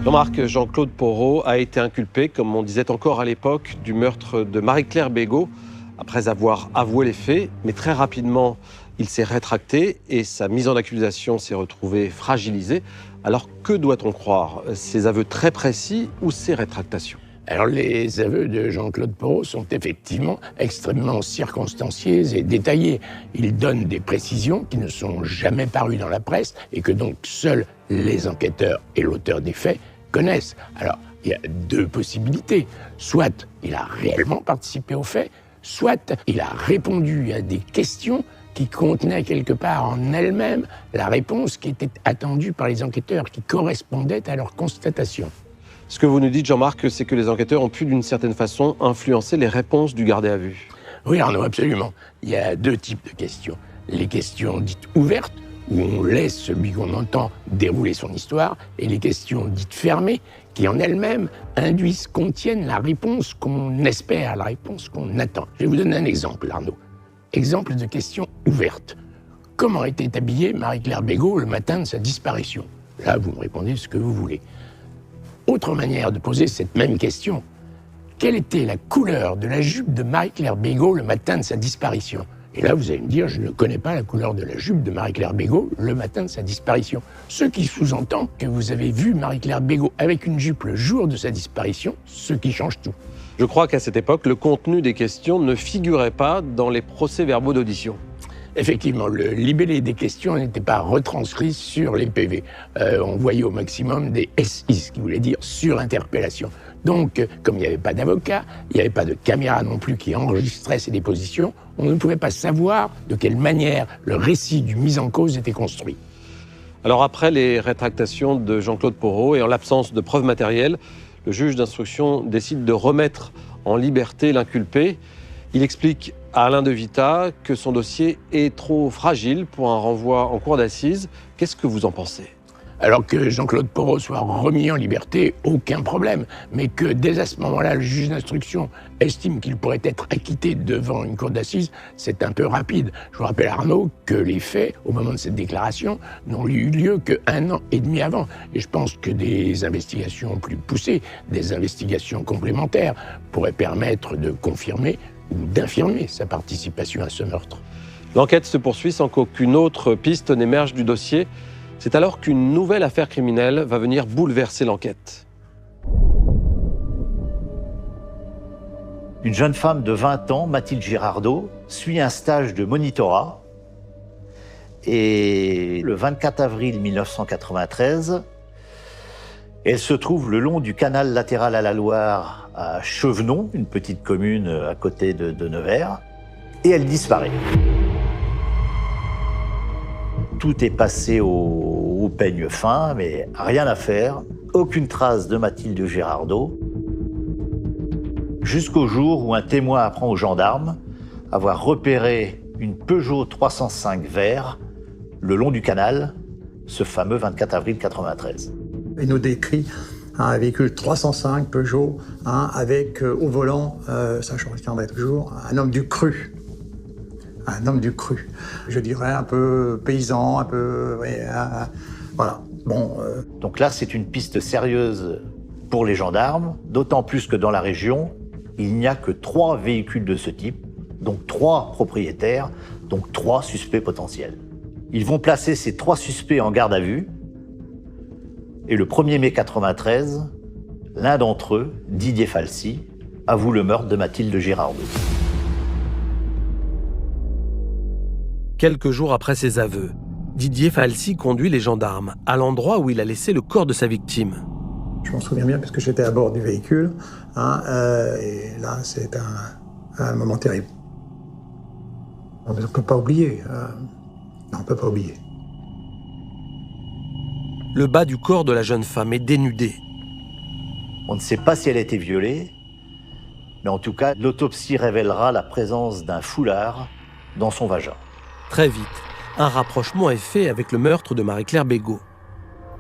Jean-Marc, Jean-Claude Porrot a été inculpé, comme on disait encore à l'époque, du meurtre de Marie-Claire Bégaud, après avoir avoué les faits, mais très rapidement, il s'est rétracté et sa mise en accusation s'est retrouvée fragilisée. Alors que doit-on croire? Ses aveux très précis ou ses rétractations? Alors les aveux de Jean-Claude Porrot sont effectivement extrêmement circonstanciés et détaillés. Il donne des précisions qui ne sont jamais parues dans la presse et que donc seuls les enquêteurs et l'auteur des faits connaissent. Alors il y a 2 possibilités. Soit il a réellement participé aux faits, soit il a répondu à des questions qui contenaient quelque part en elles-mêmes la réponse qui était attendue par les enquêteurs, qui correspondait à leur constatation. Ce que vous nous dites, Jean-Marc, c'est que les enquêteurs ont pu, d'une certaine façon, influencer les réponses du gardé à vue. Oui, Arnaud, absolument. Il y a 2 types de questions. Les questions dites ouvertes, où on laisse celui qu'on entend dérouler son histoire, et les questions dites fermées, qui en elles-mêmes contiennent la réponse qu'on espère, la réponse qu'on attend. Je vais vous donner un exemple, Arnaud. Exemple de question ouverte. Comment était habillée Marie-Claire Bégaud le matin de sa disparition? Là, vous me répondez ce que vous voulez. Autre manière de poser cette même question. Quelle était la couleur de la jupe de Marie-Claire Bégaud le matin de sa disparition? Et là, vous allez me dire, je ne connais pas la couleur de la jupe de Marie-Claire Bégaud le matin de sa disparition. Ce qui sous-entend que vous avez vu Marie-Claire Bégaud avec une jupe le jour de sa disparition, ce qui change tout. Je crois qu'à cette époque, le contenu des questions ne figurait pas dans les procès-verbaux d'audition. Effectivement, le libellé des questions n'était pas retranscrit sur les PV. On voyait au maximum des SI, ce qui voulait dire surinterpellation. Donc, comme il n'y avait pas d'avocat, il n'y avait pas de caméra non plus qui enregistrait ces dépositions, on ne pouvait pas savoir de quelle manière le récit du mis en cause était construit. Alors après les rétractations de Jean-Claude Porrot et en l'absence de preuves matérielles, le juge d'instruction décide de remettre en liberté l'inculpé. Il explique à Alain de Vitat que son dossier est trop fragile pour un renvoi en cour d'assises. Qu'est-ce que vous en pensez ? Alors que Jean-Claude Porot soit remis en liberté, aucun problème. Mais que dès à ce moment-là, le juge d'instruction estime qu'il pourrait être acquitté devant une cour d'assises, c'est un peu rapide. Je vous rappelle, Arnaud, que les faits, au moment de cette déclaration, n'ont eu lieu qu'1 an et demi avant. Et je pense que des investigations plus poussées, des investigations complémentaires, pourraient permettre de confirmer ou d'infirmer sa participation à ce meurtre. L'enquête se poursuit sans qu'aucune autre piste n'émerge du dossier. C'est alors qu'une nouvelle affaire criminelle va venir bouleverser l'enquête. Une jeune femme de 20 ans, Mathilde Girardot, suit un stage de monitorat. Et le 24 avril 1993, elle se trouve le long du canal latéral à la Loire à Chevenon, une petite commune à côté de Nevers, et elle disparaît. Tout est passé au peigne fin, mais rien à faire. Aucune trace de Mathilde Girardot. Jusqu'au jour où un témoin apprend aux gendarmes avoir repéré une Peugeot 305 vert le long du canal, ce fameux 24 avril 1993. Il nous décrit un véhicule 305 Peugeot avec au volant, ça je retiendrai toujours, un homme du cru. Un homme du cru. Je dirais un peu paysan, un peu... Ouais, voilà. Bon, Donc là, c'est une piste sérieuse pour les gendarmes, d'autant plus que dans la région, il n'y a que 3 véhicules de ce type, donc 3 propriétaires, donc 3 suspects potentiels. Ils vont placer ces 3 suspects en garde à vue, et le 1er mai 1993, l'un d'entre eux, Didier Falcy, avoue le meurtre de Mathilde Girardot. Quelques jours après ses aveux, Didier Falcy conduit les gendarmes à l'endroit où il a laissé le corps de sa victime. je m'en souviens bien parce que j'étais à bord du véhicule, et là c'est un moment terrible. On ne peut pas oublier. On ne peut pas oublier. Le bas du corps de la jeune femme est dénudé. On ne sait pas si elle a été violée, mais en tout cas, l'autopsie révélera la présence d'un foulard dans son vagin. Très vite, un rapprochement est fait avec le meurtre de Marie-Claire Bégaud.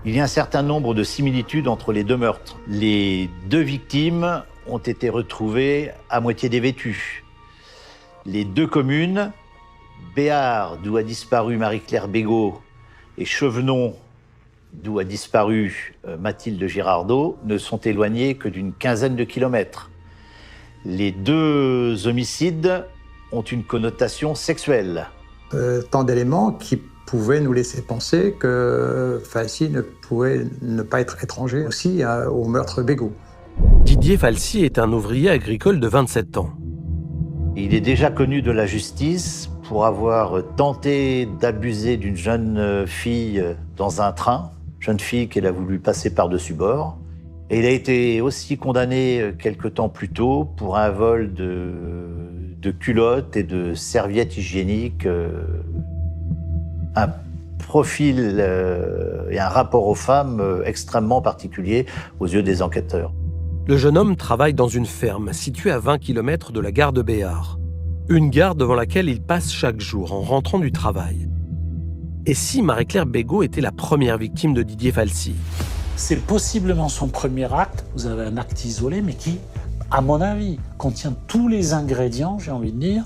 Il y a un certain nombre de similitudes entre les deux meurtres. Les deux victimes ont été retrouvées à moitié dévêtues. Les deux communes, Béart, d'où a disparu Marie-Claire Bégaud, et Chevenon, d'où a disparu Mathilde Girardot, ne sont éloignées que d'une quinzaine de kilomètres. Les deux homicides ont une connotation sexuelle. Tant d'éléments qui pouvaient nous laisser penser que Falcy ne pouvait ne pas être étranger aussi au meurtre Bégaud. Didier Falcy est un ouvrier agricole de 27 ans. Il est déjà connu de la justice pour avoir tenté d'abuser d'une jeune fille dans un train, jeune fille qu'elle a voulu passer par-dessus bord. Et il a été aussi condamné quelque temps plus tôt pour un vol de culottes et de serviettes hygiéniques. Un profil et un rapport aux femmes extrêmement particulier aux yeux des enquêteurs. Le jeune homme travaille dans une ferme située à 20 km de la gare de Béart. Une gare devant laquelle il passe chaque jour en rentrant du travail. Et si Marie-Claire Bégaud était la première victime de Didier Falcy ? C'est possiblement son premier acte. Vous avez un acte isolé, mais qui, à mon avis, contient tous les ingrédients, j'ai envie de dire,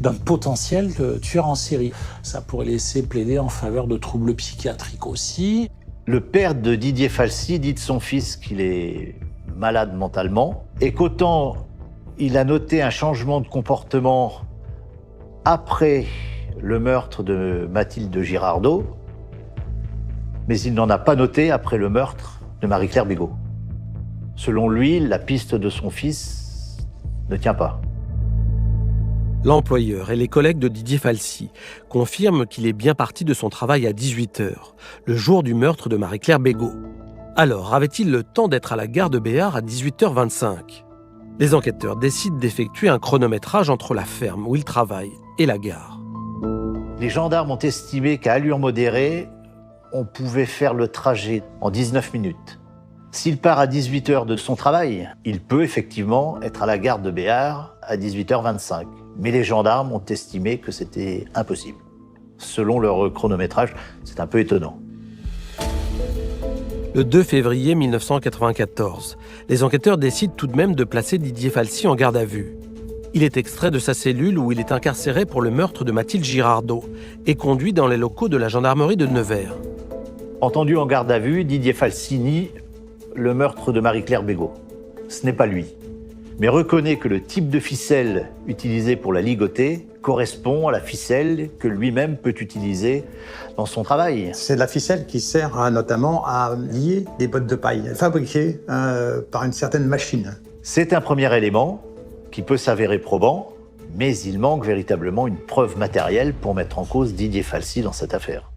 d'un potentiel tueur en série. Ça pourrait laisser plaider en faveur de troubles psychiatriques aussi. Le père de Didier Falcy dit de son fils qu'il est malade mentalement et qu'autant il a noté un changement de comportement après le meurtre de Mathilde Girardot, mais il n'en a pas noté après le meurtre de Marie-Claire Bégaud. Selon lui, la piste de son fils ne tient pas. L'employeur et les collègues de Didier Falcy confirment qu'il est bien parti de son travail à 18h, le jour du meurtre de Marie-Claire Bégaud. Alors, avait-il le temps d'être à la gare de Béart à 18h25 ? Les enquêteurs décident d'effectuer un chronométrage entre la ferme où il travaille et la gare. Les gendarmes ont estimé qu'à allure modérée, on pouvait faire le trajet en 19 minutes. S'il part à 18h de son travail, il peut effectivement être à la gare de Béart à 18h25. Mais les gendarmes ont estimé que c'était impossible. Selon leur chronométrage, c'est un peu étonnant. Le 2 février 1994, les enquêteurs décident tout de même de placer Didier Falcy en garde à vue. Il est extrait de sa cellule où il est incarcéré pour le meurtre de Mathilde Girardot et conduit dans les locaux de la gendarmerie de Nevers. Entendu en garde à vue, Didier Falcy nie le meurtre de Marie-Claire Bégaud. Ce n'est pas lui, mais reconnaît que le type de ficelle utilisé pour la ligoter correspond à la ficelle que lui-même peut utiliser dans son travail. C'est de la ficelle qui sert notamment à lier des bottes de paille, fabriquées par une certaine machine. C'est un premier élément qui peut s'avérer probant, mais il manque véritablement une preuve matérielle pour mettre en cause Didier Falcy dans cette affaire.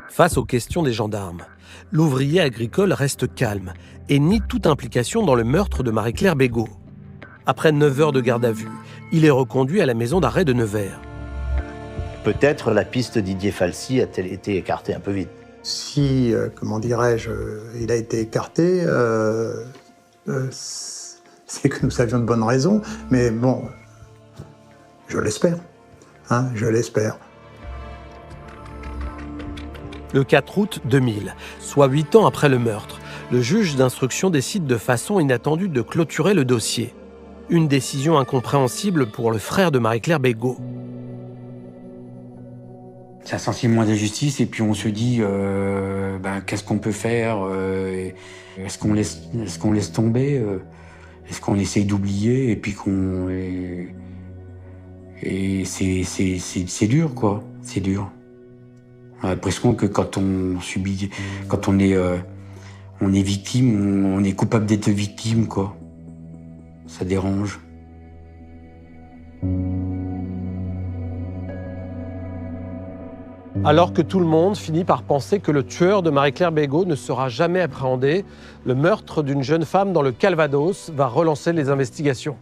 Face aux questions des gendarmes, l'ouvrier agricole reste calme et nie toute implication dans le meurtre de Marie-Claire Bégaud. Après 9 heures de garde à vue, il est reconduit à la maison d'arrêt de Nevers. Peut-être la piste Didier Falcy a-t-elle été écartée un peu vite. Si, comment dirais-je, il a été écarté, c'est que nous avions de bonnes raisons, mais bon, je l'espère, je l'espère. Le 4 août 2000, soit 8 ans après le meurtre, le juge d'instruction décide de façon inattendue de clôturer le dossier. Une décision incompréhensible pour le frère de Marie-Claire Bégaud. C'est un sentiment d'injustice et puis on se dit qu'est-ce qu'on peut faire, est-ce qu'on laisse tomber, est-ce qu'on essaye d'oublier et puis c'est dur quoi, c'est dur. On a l'impression que quand on est victime, on est coupable d'être victime quoi. Ça dérange. Alors que tout le monde finit par penser que le tueur de Marie-Claire Bégaud ne sera jamais appréhendé, le meurtre d'une jeune femme dans le Calvados va relancer les investigations.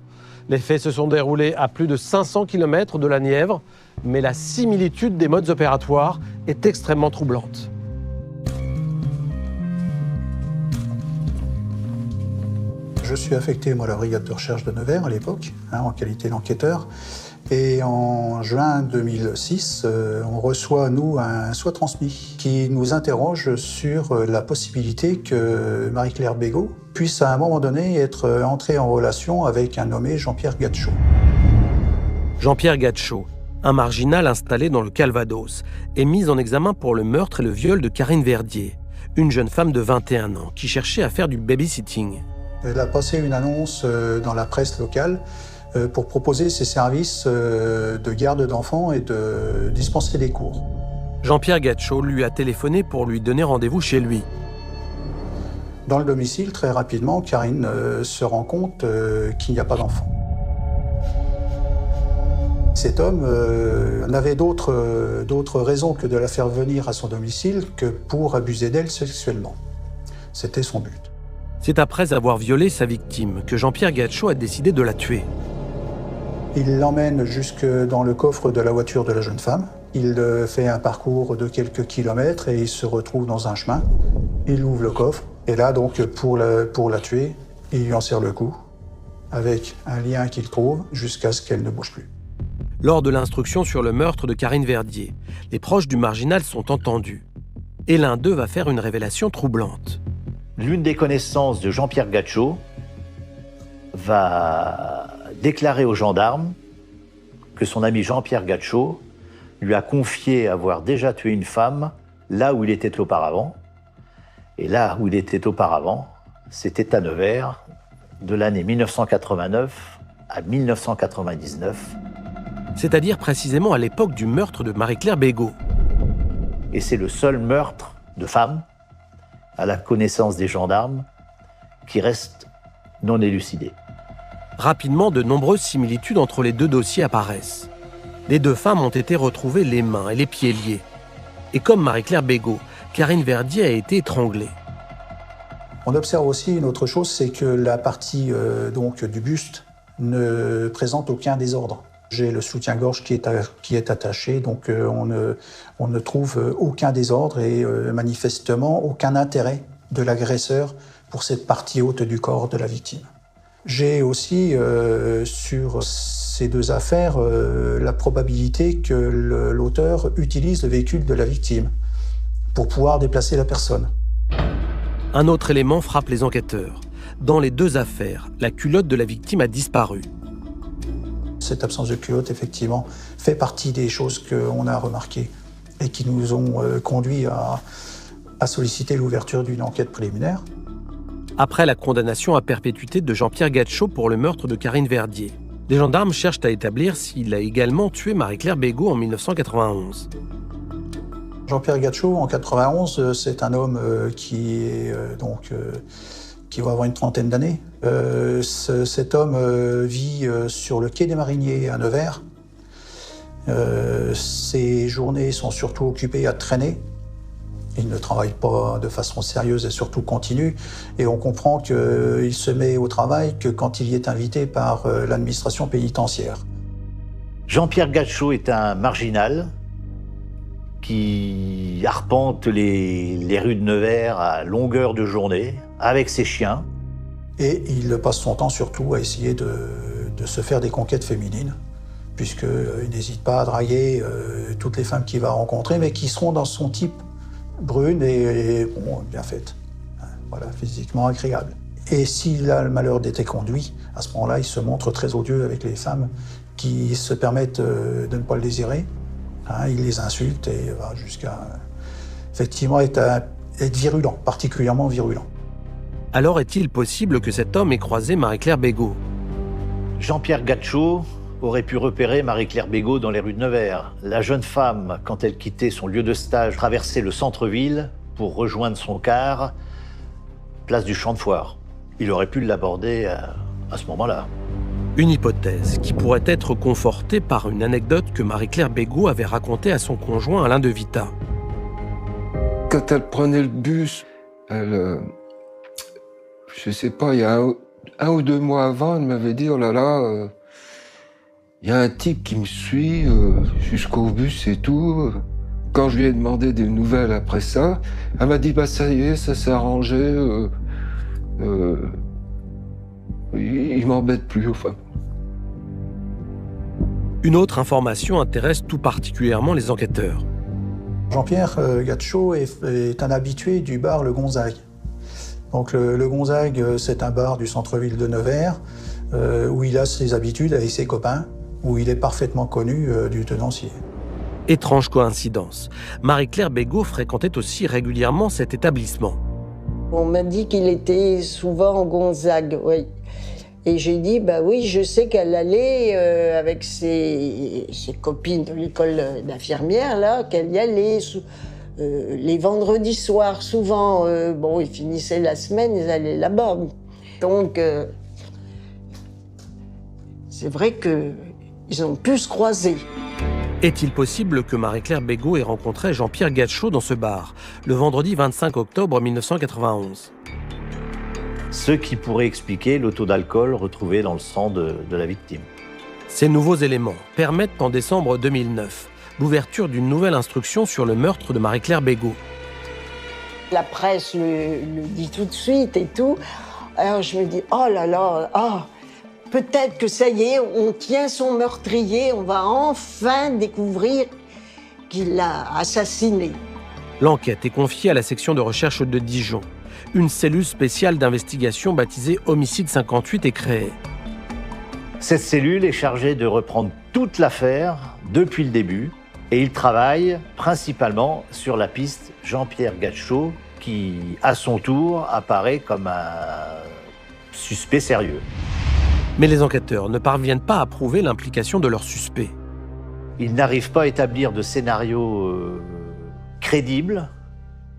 Les faits se sont déroulés à plus de 500 km de la Nièvre, mais la similitude des modes opératoires est extrêmement troublante. Je suis affecté, moi, à la brigade de recherche de Nevers à l'époque, en qualité d'enquêteur. Et en juin 2006, on reçoit, nous, un soit transmis qui nous interroge sur la possibilité que Marie-Claire Bégaud puisse, à un moment donné, être entrée en relation avec un nommé Jean-Pierre Gatchot. Jean-Pierre Gatchot, un marginal installé dans le Calvados, est mis en examen pour le meurtre et le viol de Karine Verdier, une jeune femme de 21 ans qui cherchait à faire du babysitting. Elle a passé une annonce dans la presse locale pour proposer ses services de garde d'enfants et de dispenser des cours. Jean-Pierre Gatchot lui a téléphoné pour lui donner rendez-vous chez lui. Dans le domicile, très rapidement, Karine se rend compte qu'il n'y a pas d'enfant. Cet homme n'avait d'autres raisons que de la faire venir à son domicile que pour abuser d'elle sexuellement. C'était son but. C'est après avoir violé sa victime que Jean-Pierre Gatchot a décidé de la tuer. Il l'emmène jusque dans le coffre de la voiture de la jeune femme. Il fait un parcours de quelques kilomètres et il se retrouve dans un chemin. Il ouvre le coffre et là, donc, pour la tuer, il lui en serre le cou avec un lien qu'il trouve jusqu'à ce qu'elle ne bouge plus. Lors de l'instruction sur le meurtre de Karine Verdier, les proches du marginal sont entendus. Et l'un d'eux va faire une révélation troublante. L'une des connaissances de Jean-Pierre Gatchot va déclarer aux gendarmes que son ami Jean-Pierre Gatchot lui a confié avoir déjà tué une femme là où il était auparavant. Et là où il était auparavant, c'était à Nevers, de l'année 1989 à 1999. C'est-à-dire précisément à l'époque du meurtre de Marie-Claire Bégaud. Et c'est le seul meurtre de femme, à la connaissance des gendarmes, qui reste non élucidé. Rapidement, de nombreuses similitudes entre les deux dossiers apparaissent. Les deux femmes ont été retrouvées les mains et les pieds liés. Et comme Marie-Claire Bégaud, Karine Verdier a été étranglée. On observe aussi une autre chose, c'est que la partie du buste ne présente aucun désordre. J'ai le soutien-gorge qui est attaché, donc on ne trouve aucun désordre et manifestement aucun intérêt de l'agresseur pour cette partie haute du corps de la victime. J'ai aussi sur ces deux affaires la probabilité que l'auteur utilise le véhicule de la victime pour pouvoir déplacer la personne. Un autre élément frappe les enquêteurs. Dans les deux affaires, la culotte de la victime a disparu. Cette absence de culotte, effectivement, fait partie des choses qu'on a remarquées et qui nous ont conduit à solliciter l'ouverture d'une enquête préliminaire. Après la condamnation à perpétuité de Jean-Pierre Gatchot pour le meurtre de Karine Verdier, les gendarmes cherchent à établir s'il a également tué Marie-Claire Bégaud en 1991. Jean-Pierre Gatchot, en 1991, c'est un homme qui va avoir une trentaine d'années. Cet homme vit sur le quai des Mariniers à Nevers. Ses journées sont surtout occupées à traîner. Il ne travaille pas de façon sérieuse et surtout continue. Et on comprend qu'il se met au travail que quand il y est invité par l'administration pénitentiaire. Jean-Pierre Gatchot est un marginal qui arpente les rues de Nevers à longueur de journée avec ses chiens. Et il passe son temps surtout à essayer de se faire des conquêtes féminines, puisqu'il n'hésite pas à draguer toutes les femmes qu'il va rencontrer, mais qui seront dans son type brune et bien faite. Voilà, physiquement agréable. Et s'il a le malheur d'être conduit, à ce moment-là, il se montre très odieux avec les femmes qui se permettent de ne pas le désirer. Il les insulte et va jusqu'à effectivement être virulent, particulièrement virulent. Alors est-il possible que cet homme ait croisé Marie-Claire Bégaud ? Jean-Pierre Gatchot aurait pu repérer Marie-Claire Bégaud dans les rues de Nevers. La jeune femme, quand elle quittait son lieu de stage, traversait le centre-ville pour rejoindre son car, place du Champ de Foire. Il aurait pu l'aborder à ce moment-là. Une hypothèse qui pourrait être confortée par une anecdote que Marie-Claire Bégaud avait racontée à son conjoint Alain de Vita. Quand elle prenait le bus, je sais pas, il y a un ou 2 mois avant, elle m'avait dit « Oh là là, il y a un type qui me suit jusqu'au bus et tout. » Quand je lui ai demandé des nouvelles après ça, elle m'a dit « Bah ça y est, ça s'est arrangé. Il m'embête plus, enfin. » Une autre information intéresse tout particulièrement les enquêteurs. Jean-Pierre Gatchot est un habitué du bar Le Gonzague. Donc le Gonzague, c'est un bar du centre-ville de Nevers, où il a ses habitudes avec ses copains, où il est parfaitement connu du tenancier. Étrange coïncidence. Marie-Claire Bégaud fréquentait aussi régulièrement cet établissement. On m'a dit qu'il était souvent au Gonzague, oui. Et j'ai dit, bah oui, je sais qu'elle allait avec ses copines de l'école d'infirmière, là, qu'elle y allait les vendredis soirs. Souvent, ils finissaient la semaine, ils allaient là-bas. Donc, c'est vrai qu'ils ont pu se croiser. Est-il possible que Marie-Claire Bégaud ait rencontré Jean-Pierre Gatchot dans ce bar, le vendredi 25 octobre 1991 ? Ce qui pourrait expliquer le taux d'alcool retrouvé dans le sang de la victime. Ces nouveaux éléments permettent en décembre 2009 l'ouverture d'une nouvelle instruction sur le meurtre de Marie-Claire Bégaud. La presse le dit tout de suite et tout. Alors je me dis, oh là là, peut-être que ça y est, on tient son meurtrier, on va enfin découvrir qu'il l'a assassiné. L'enquête est confiée à la section de recherche de Dijon. Une cellule spéciale d'investigation baptisée Homicide 58 est créée. Cette cellule est chargée de reprendre toute l'affaire depuis le début et il travaille principalement sur la piste Jean-Pierre Gatchot qui, à son tour, apparaît comme un suspect sérieux. Mais les enquêteurs ne parviennent pas à prouver l'implication de leur suspect. Ils n'arrivent pas à établir de scénario crédible,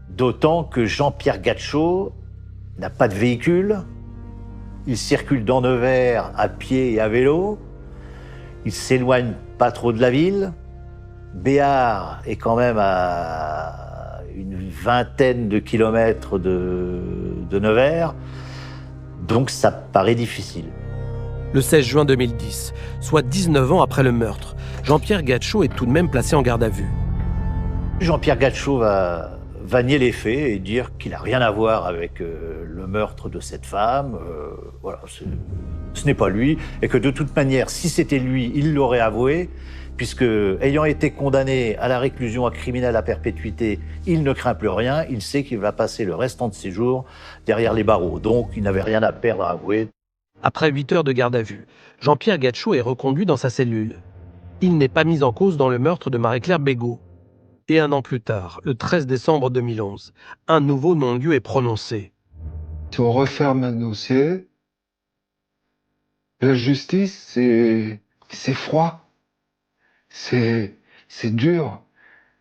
d'autant que Jean-Pierre Gatchot n'a pas de véhicule, il circule dans Nevers à pied et à vélo, il s'éloigne pas trop de la ville, Béart est quand même à une vingtaine de kilomètres de Nevers, donc ça paraît difficile. Le 16 juin 2010, soit 19 ans après le meurtre, Jean-Pierre Gatchot est tout de même placé en garde à vue. Jean-Pierre Gatchot va nier les faits et dire qu'il n'a rien à voir avec le meurtre de cette femme. Voilà, ce n'est pas lui. Et que de toute manière, si c'était lui, il l'aurait avoué, puisque, ayant été condamné à la réclusion criminelle à perpétuité, il ne craint plus rien. Il sait qu'il va passer le restant de ses jours derrière les barreaux. Donc, il n'avait rien à perdre à avouer. Après 8 heures de garde à vue, Jean-Pierre Gatchot est reconduit dans sa cellule. Il n'est pas mis en cause dans le meurtre de Marie-Claire Bégaud. Et un an plus tard, le 13 décembre 2011, un nouveau non-lieu est prononcé. Si on referme un dossier, la justice, c'est froid. C'est dur.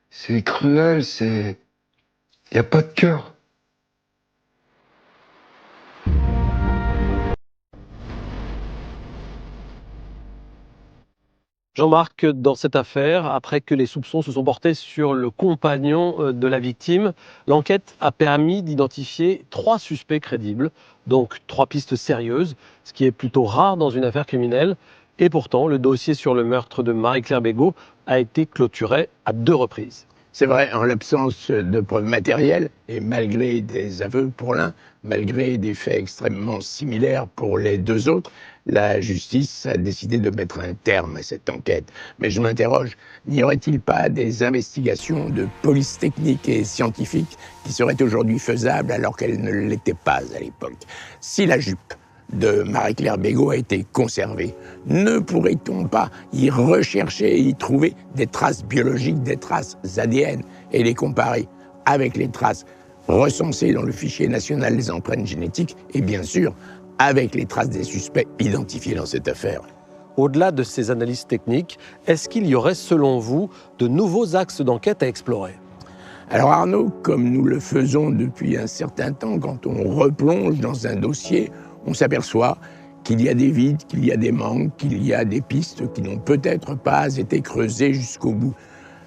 C'est cruel. Il n'y a pas de cœur. Jean-Marc, dans cette affaire, après que les soupçons se sont portés sur le compagnon de la victime, l'enquête a permis d'identifier 3 suspects crédibles, donc 3 pistes sérieuses, ce qui est plutôt rare dans une affaire criminelle. Et pourtant, le dossier sur le meurtre de Marie-Claire Bégaud a été clôturé à 2 reprises. C'est vrai, en l'absence de preuves matérielles, et malgré des aveux pour l'un, malgré des faits extrêmement similaires pour les 2 autres, la justice a décidé de mettre un terme à cette enquête. Mais je m'interroge, n'y aurait-il pas des investigations de police technique et scientifique qui seraient aujourd'hui faisables alors qu'elles ne l'étaient pas à l'époque? Si la jupe de Marie-Claire Bégaud a été conservée, ne pourrait-on pas y rechercher et y trouver des traces biologiques, des traces ADN, et les comparer avec les traces recensées dans le fichier national des empreintes génétiques et bien sûr avec les traces des suspects identifiés dans cette affaire? Au-delà de ces analyses techniques, est-ce qu'il y aurait, selon vous, de nouveaux axes d'enquête à explorer? Alors Arnaud, comme nous le faisons depuis un certain temps, quand on replonge dans un dossier, on s'aperçoit qu'il y a des vides, qu'il y a des manques, qu'il y a des pistes qui n'ont peut-être pas été creusées jusqu'au bout.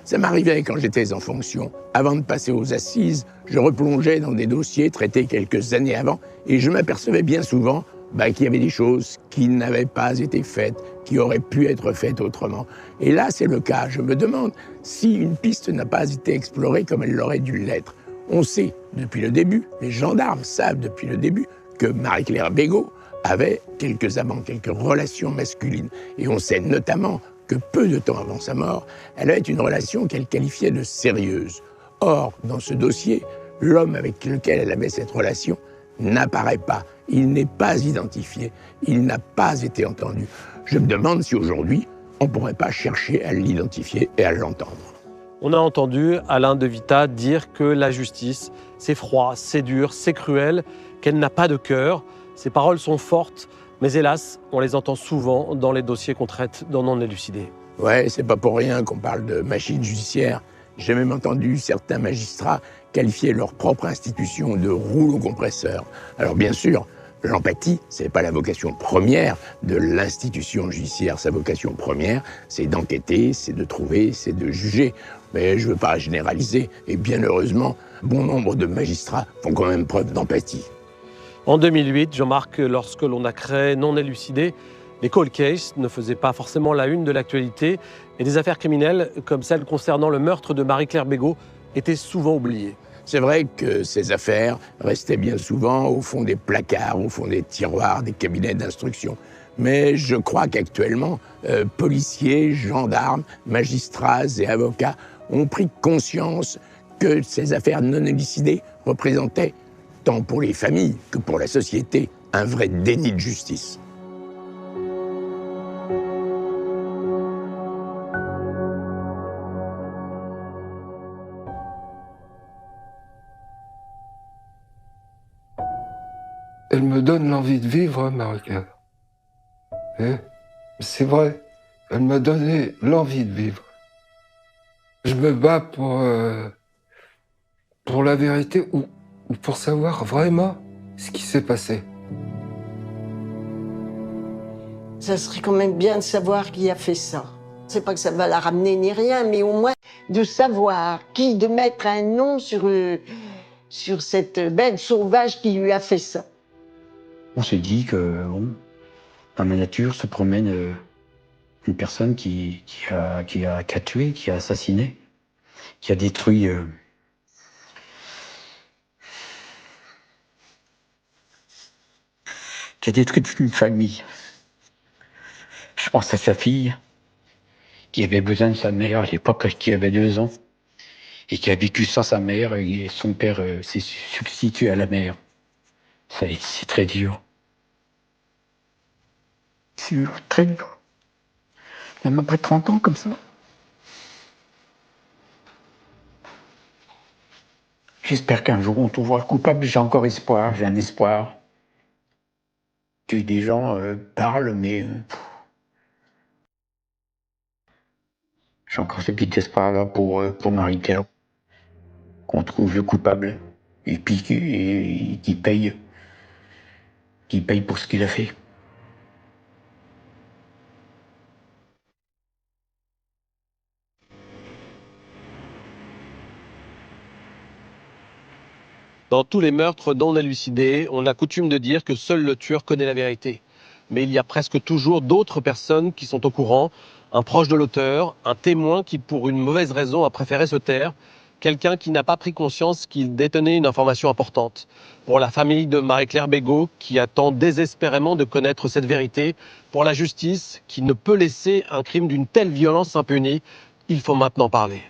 Ça m'arrivait quand j'étais en fonction. Avant de passer aux assises, je replongeais dans des dossiers traités quelques années avant et je m'apercevais bien souvent qu'il y avait des choses qui n'avaient pas été faites, qui auraient pu être faites autrement. Et là, c'est le cas. Je me demande si une piste n'a pas été explorée comme elle l'aurait dû l'être. On sait depuis le début, les gendarmes savent depuis le début, que Marie-Claire Bégaud avait quelques amants, quelques relations masculines. Et on sait notamment que peu de temps avant sa mort, elle avait une relation qu'elle qualifiait de sérieuse. Or, dans ce dossier, l'homme avec lequel elle avait cette relation n'apparaît pas. Il n'est pas identifié. Il n'a pas été entendu. Je me demande si aujourd'hui, on ne pourrait pas chercher à l'identifier et à l'entendre. On a entendu Alain De Vittat dire que la justice, c'est froid, c'est dur, c'est cruel, qu'elle n'a pas de cœur. Ces paroles sont fortes, mais hélas, on les entend souvent dans les dossiers qu'on traite dans Non élucidés. Ouais, c'est pas pour rien qu'on parle de machine judiciaire. J'ai même entendu certains magistrats qualifier leur propre institution de rouleau compresseur. Alors bien sûr, l'empathie, c'est pas la vocation première de l'institution judiciaire. Sa vocation première, c'est d'enquêter, c'est de trouver, c'est de juger. Mais je veux pas généraliser, et bien heureusement, bon nombre de magistrats font quand même preuve d'empathie. En 2008, Jean-Marc, lorsque l'on a créé Non élucidés, les cold cases ne faisaient pas forcément la une de l'actualité et des affaires criminelles, comme celle concernant le meurtre de Marie-Claire Bégaud, étaient souvent oubliées. C'est vrai que ces affaires restaient bien souvent au fond des placards, au fond des tiroirs, des cabinets d'instruction. Mais je crois qu'actuellement, policiers, gendarmes, magistrats et avocats ont pris conscience que ces affaires non élucidées représentaient, tant pour les familles que pour la société, un vrai déni de justice. Elle me donne l'envie de vivre, Marie-Claire. C'est vrai, elle m'a donné l'envie de vivre. Je me bats pour la vérité ou pour savoir vraiment ce qui s'est passé. Ça serait quand même bien de savoir qui a fait ça. C'est pas que ça va la ramener ni rien, mais au moins de savoir qui, de mettre un nom sur cette bête sauvage qui lui a fait ça. On s'est dit que, bon, dans la nature se promène une personne qui a tué, qui a assassiné, qui a détruit toute une famille. Je pense à sa fille, qui avait besoin de sa mère à l'époque, qui avait 2 ans, et qui a vécu sans sa mère, et son père s'est substitué à la mère. C'est très dur. C'est dur, très dur. Même après 30 ans comme ça. J'espère qu'un jour on trouvera le coupable, j'ai encore espoir, j'ai un espoir. Que des gens parlent, mais j'ai encore ce petit espoir-là pour Marie-Claire. Qu'on trouve le coupable, et puis qu'il paye pour ce qu'il a fait. Dans tous les meurtres non élucidés, on a coutume de dire que seul le tueur connaît la vérité. Mais il y a presque toujours d'autres personnes qui sont au courant, un proche de l'auteur, un témoin qui pour une mauvaise raison a préféré se taire, quelqu'un qui n'a pas pris conscience qu'il détenait une information importante. Pour la famille de Marie-Claire Bégaud, qui attend désespérément de connaître cette vérité, pour la justice, qui ne peut laisser un crime d'une telle violence impuni, il faut maintenant parler.